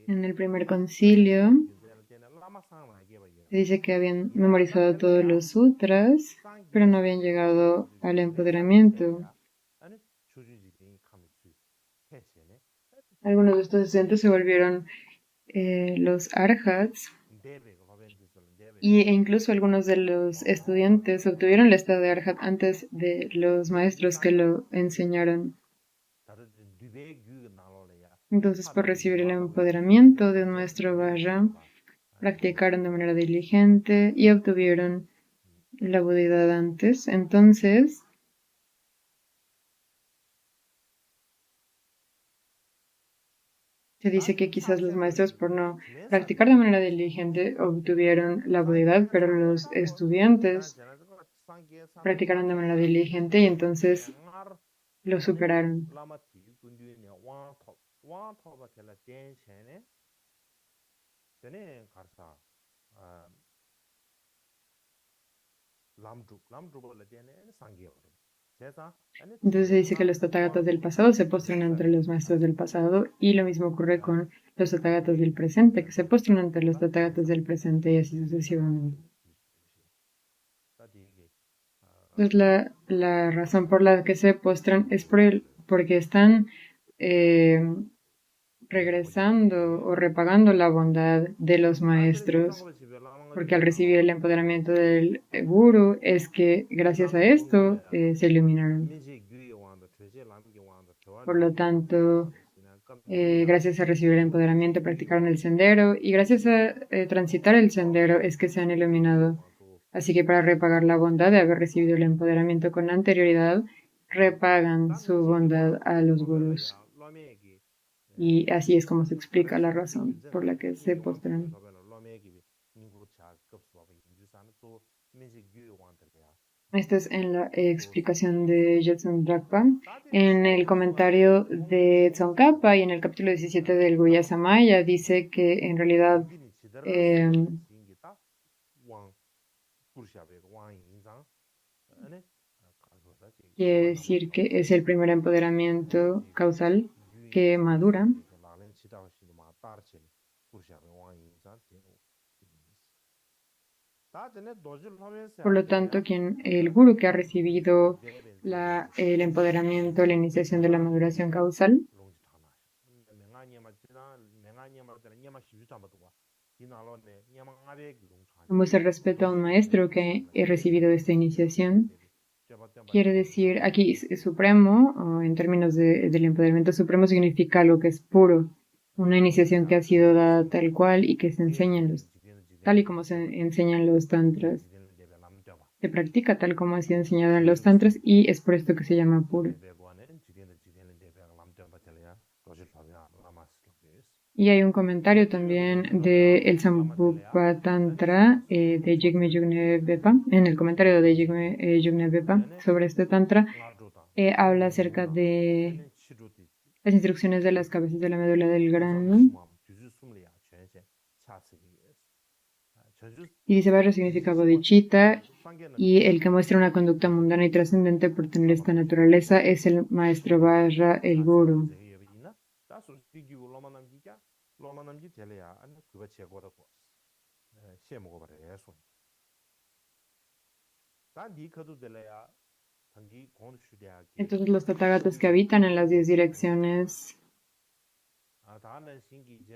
En el primer concilio se dice que habían memorizado todos los sutras, pero no habían llegado al empoderamiento. Algunos de estos estudiantes se volvieron los arhats e incluso algunos de los estudiantes obtuvieron el estado de arhat antes de los maestros que lo enseñaron. Entonces, por recibir el empoderamiento de un maestro Vajra, practicaron de manera diligente y obtuvieron la Buddhidad antes. Entonces, se dice que quizás los maestros, por no practicar de manera diligente, obtuvieron la Buddhidad, pero los estudiantes practicaron de manera diligente y entonces lo superaron. Entonces se dice que los tathagatas del pasado se postran ante los maestros del pasado y lo mismo ocurre con los tathagatas del presente, que se postran ante los tathagatas del presente y así sucesivamente. Entonces la razón por la que se postran es porque están regresando o repagando la bondad de los maestros, porque al recibir el empoderamiento del guru es que gracias a esto se iluminaron. Por lo tanto, gracias a recibir el empoderamiento practicaron el sendero y gracias a transitar el sendero es que se han iluminado. Así que para repagar la bondad de haber recibido el empoderamiento con anterioridad, repagan su bondad a los gurús. Y así es como se explica la razón por la que se postran. Esta es en la explicación de Jetsun Drakpa. En el comentario de Tsongkhapa y en el capítulo 17 del Guhya Samaya dice que en realidad quiere decir que es el primer empoderamiento causal que madura. Por lo tanto, el guru que ha recibido el empoderamiento, la iniciación de la maduración causal, muestra respeto a un maestro que he recibido esta iniciación. Quiere decir, aquí supremo, o en términos del empoderamiento supremo, significa algo que es puro, una iniciación que ha sido dada tal cual y que se enseña tal y como se enseñan los tantras. Se practica tal como ha sido enseñado en los tantras y es por esto que se llama puro. Y hay un comentario también de el Sambhupa Tantra de Jigme Yugne Bepa. En el comentario de Jigme Yugne Bepa sobre este tantra, habla acerca de las instrucciones de las cabezas de la médula del grano. Y dice, Vajra significa bodhicitta, y el que muestra una conducta mundana y trascendente por tener esta naturaleza es el maestro Vajra, el guru. Entonces los tathagatas que habitan en las 10 direcciones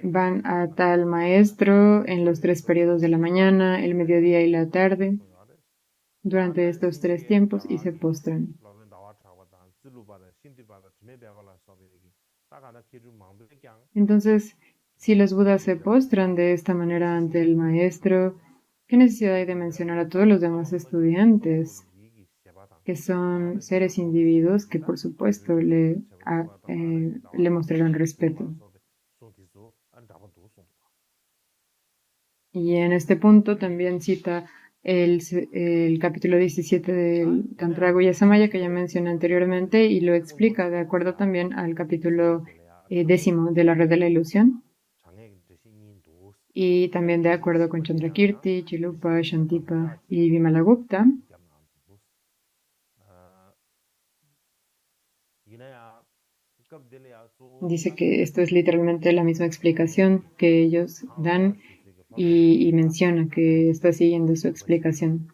van a tal maestro en los 3 periodos de la mañana, el mediodía y la tarde, durante estos 3 tiempos, y se postran. Entonces, si los budas se postran de esta manera ante el maestro, ¿qué necesidad hay de mencionar a todos los demás estudiantes, que son seres individuos que por supuesto le mostrarán respeto? Y en este punto también cita el capítulo 17 del Tantra Guhya Samaya que ya mencioné anteriormente y lo explica de acuerdo también al capítulo 10 de la Red de la Ilusión y también de acuerdo con Chandrakirti, Chilupa, Shantipa y Vimalagupta. Dice que esto es literalmente la misma explicación que ellos dan y menciona que está siguiendo su explicación.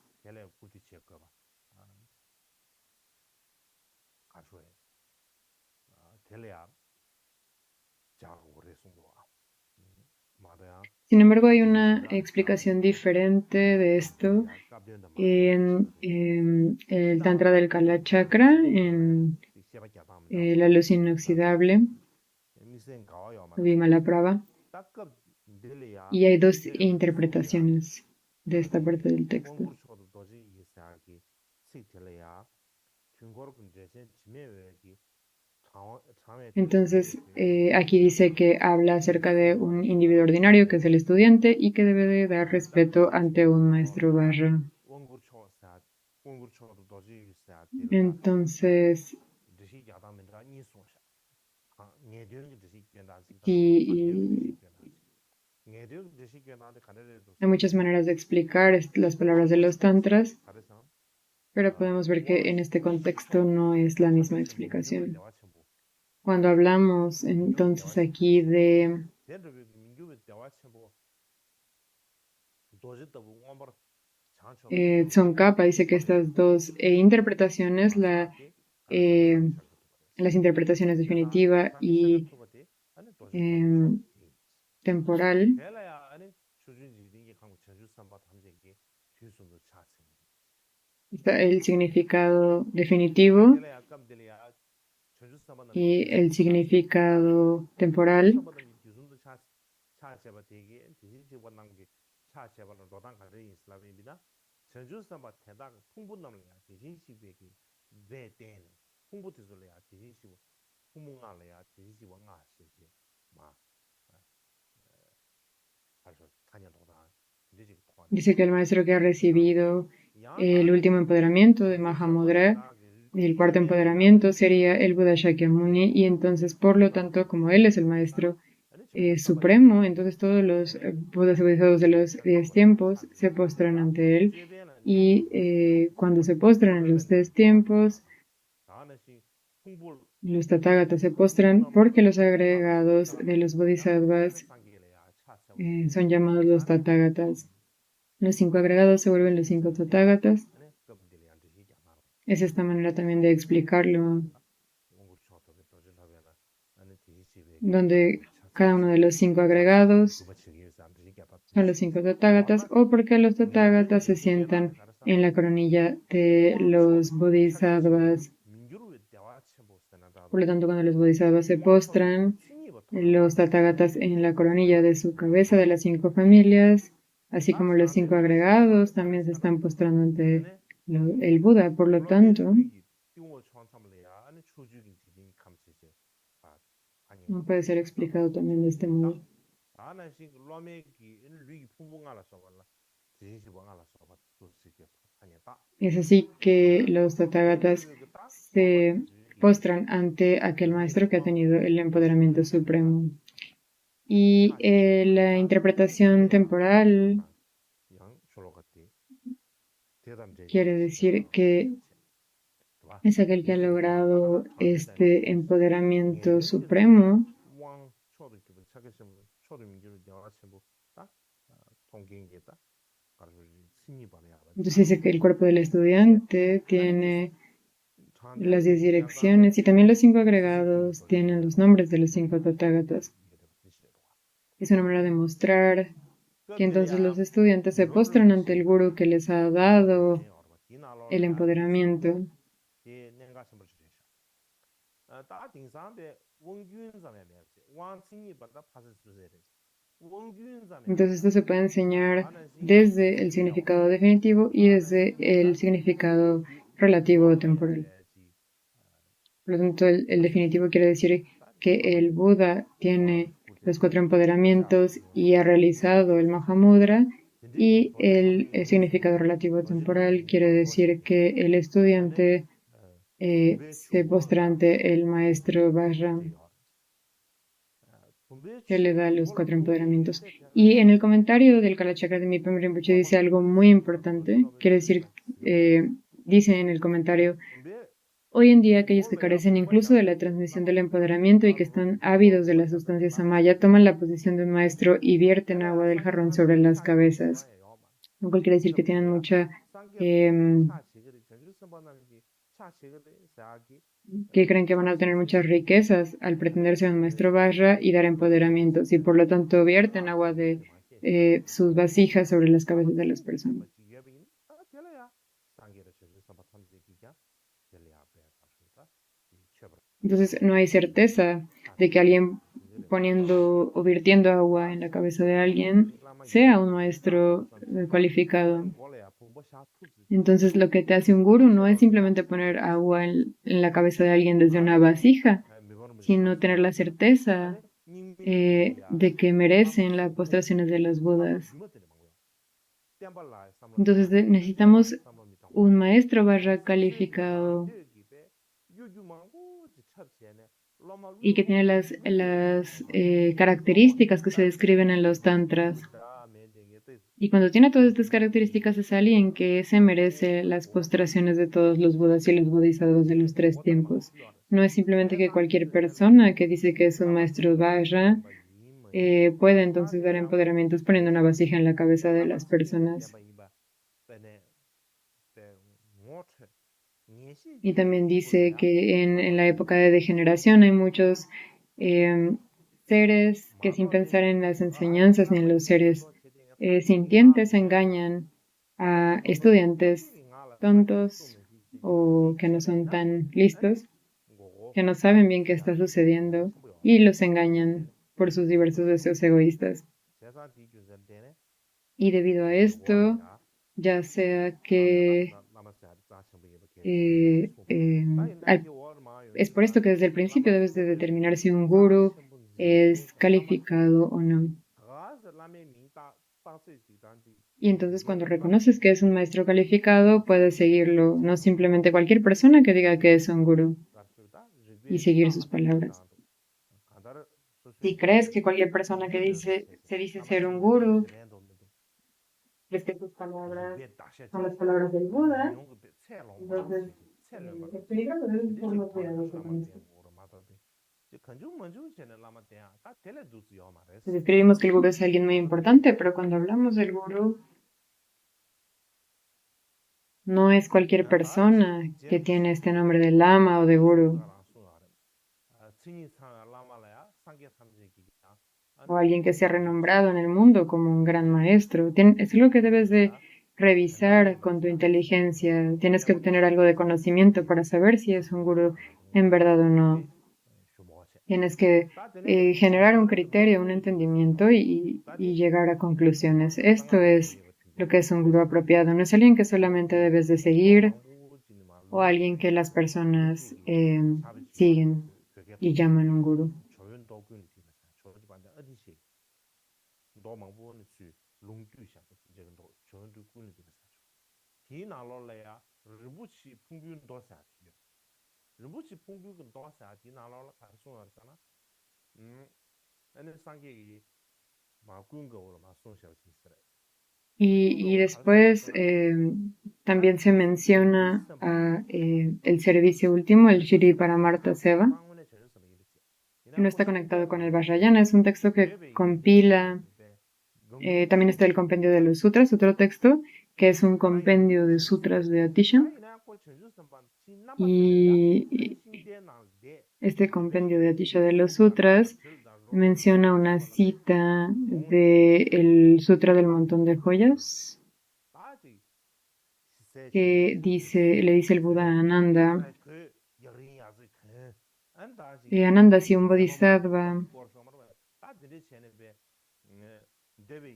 Sin embargo, hay una explicación diferente de esto en el Tantra del Kala Chakra, en la luz inoxidable, Vimalaprabha, y hay 2 interpretaciones de esta parte del texto. Entonces, aquí dice que habla acerca de un individuo ordinario que es el estudiante y que debe de dar respeto ante un maestro Vajra. Entonces, hay muchas maneras de explicar las palabras de los tantras, pero podemos ver que en este contexto no es la misma explicación. Cuando hablamos entonces aquí de Tsongkhapa, dice que estas 2 interpretaciones, las interpretaciones definitiva y temporal, está el significado definitivo y el significado temporal. Dice que el maestro que ha recibido el último empoderamiento de Mahamudra, el cuarto empoderamiento, sería el Buda Shakyamuni, y entonces, por lo tanto, como él es el maestro supremo, entonces todos los Budas budistas de los 10 tiempos se postran ante él, y cuando se postran en los 10 tiempos, Los tathagatas se postran porque los agregados de los bodhisattvas son llamados los tathagatas. Los 5 agregados se vuelven los 5 tathagatas. Es esta manera también de explicarlo, donde cada uno de los 5 agregados son los 5 tathagatas, o porque los tathagatas se sientan en la coronilla de los bodhisattvas. Por lo tanto, cuando los bodhisattvas se postran, los tathagatas en la coronilla de su cabeza de las 5 familias, así como los 5 agregados, también se están postrando ante el Buda. Por lo tanto, no puede ser explicado también de este modo. Es así que los tathagatas se postran ante aquel maestro que ha tenido el empoderamiento supremo. Y la interpretación temporal quiere decir que es aquel que ha logrado este empoderamiento supremo. Entonces dice que el cuerpo del estudiante tiene las 10 direcciones y también los 5 agregados tienen los nombres de los 5 tathagatas. Es una manera de mostrar que entonces los estudiantes se postran ante el gurú que les ha dado el empoderamiento. Entonces esto se puede enseñar desde el significado definitivo y desde el significado relativo o temporal. Por lo tanto, el definitivo quiere decir que el Buda tiene los 4 empoderamientos y ha realizado el Mahamudra, y el significado relativo temporal quiere decir que el estudiante se postra ante el maestro Vajra, que le da los 4 empoderamientos. Y en el comentario del Kalachakra de Mipam Rinpoche dice algo muy importante. Quiere decir, dice en el comentario: hoy en día aquellos que carecen incluso de la transmisión del empoderamiento y que están ávidos de la sustancia samaya toman la posición de un maestro y vierten agua del jarrón sobre las cabezas. Lo cual quiere decir que tienen mucha que creen que van a tener muchas riquezas al pretender ser un maestro Vajra y dar empoderamientos, y por lo tanto vierten agua de sus vasijas sobre las cabezas de las personas. Entonces no hay certeza de que alguien poniendo o virtiendo agua en la cabeza de alguien sea un maestro cualificado. Entonces lo que te hace un gurú no es simplemente poner agua en la cabeza de alguien desde una vasija, sino tener la certeza de que merecen las postraciones de los Budas. Entonces necesitamos un maestro barra calificado y que tiene las características que se describen en los tantras. Y cuando tiene todas estas características es alguien que se merece las postraciones de todos los Budas y los bodhisattvas de los 3 tiempos. No es simplemente que cualquier persona que dice que es un maestro Vajra puede entonces dar empoderamientos poniendo una vasija en la cabeza de las personas. Y también dice que en la época de degeneración hay muchos seres que, sin pensar en las enseñanzas ni en los seres sintientes, engañan a estudiantes tontos o que no son tan listos, que no saben bien qué está sucediendo, y los engañan por sus diversos deseos egoístas. Y debido a esto, ya sea que es por esto que desde el principio debes de determinar si un gurú es calificado o no. Y entonces cuando reconoces que es un maestro calificado, puedes seguirlo, no simplemente cualquier persona que diga que es un gurú y seguir sus palabras. Si crees que cualquier persona que se dice ser un gurú, crees que tus palabras son las palabras del Buda, entonces Es peligroso, debes ser muy cuidadoso con esto. Entonces escribimos que el gurú es alguien muy importante, pero cuando hablamos del gurú, no es cualquier persona que tiene este nombre de lama o de gurú, o alguien que sea renombrado en el mundo como un gran maestro. Es algo que debes de revisar con tu inteligencia. Tienes que obtener algo de conocimiento para saber si es un gurú en verdad o no. Tienes que generar un criterio, un entendimiento y llegar a conclusiones. Esto es lo que es un gurú apropiado. No es alguien que solamente debes de seguir o alguien que las personas siguen y llaman un gurú. Y después también se menciona el servicio último, el Shri Paramartha Seva, que no está conectado con el Vajrayana. Es un texto que compila, también está el compendio de los sutras, otro texto que es un compendio de sutras de Atisha. Y este compendio de Atisha de los sutras menciona una cita del Sutra del Montón de Joyas que le dice el Buda a Ananda, Ananda, si un bodhisattva,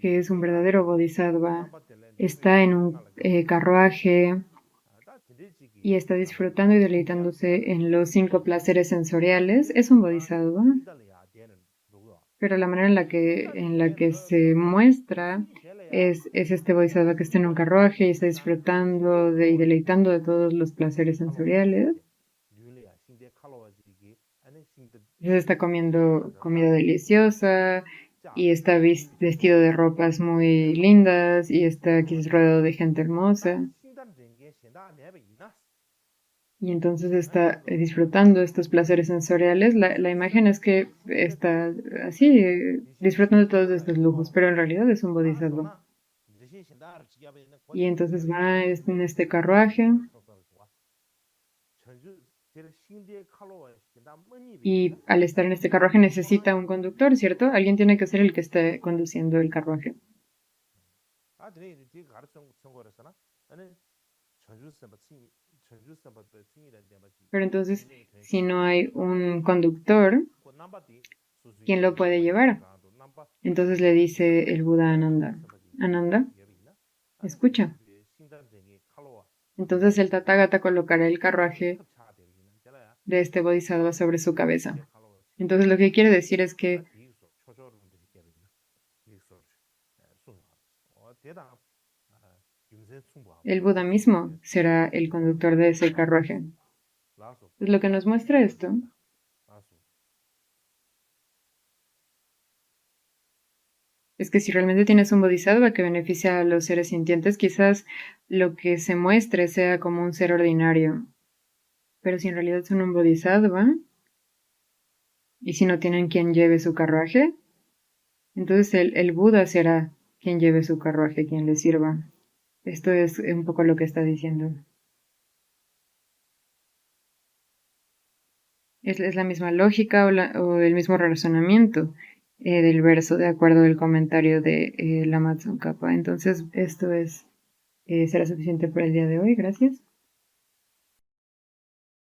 que es un verdadero bodhisattva, está en un carruaje y está disfrutando y deleitándose en los 5 placeres sensoriales, es un bodhisattva. Pero la manera en la que se muestra es este bodhisattva que está en un carruaje y está disfrutando y deleitando de todos los placeres sensoriales. Entonces está comiendo comida deliciosa y está vestido de ropas muy lindas y está quizás rodeado de gente hermosa. Y entonces está disfrutando estos placeres sensoriales. La imagen es que está así, disfrutando de todos estos lujos, pero en realidad es un bodhisattva. Y entonces va en este carruaje y al estar en este carruaje necesita un conductor, ¿cierto? Alguien tiene que ser el que esté conduciendo el carruaje. Pero entonces, si no hay un conductor, ¿quién lo puede llevar? Entonces le dice el Buda a Ananda, Ananda, escucha. Entonces el Tathagata colocará el carruaje de este bodhisattva sobre su cabeza. Entonces lo que quiere decir es que el Buda mismo será el conductor de ese carruaje. Pues lo que nos muestra esto es que si realmente tienes un bodhisattva que beneficia a los seres sintientes, quizás lo que se muestre sea como un ser ordinario. Pero si en realidad son un bodhisattva, y si no tienen quien lleve su carruaje, entonces el Buda será quien lleve su carruaje, quien le sirva. Esto es un poco lo que está diciendo. Es la misma lógica o el mismo razonamiento del verso, de acuerdo al comentario de Lama Tsongkhapa. Entonces, esto será suficiente por el día de hoy. Gracias.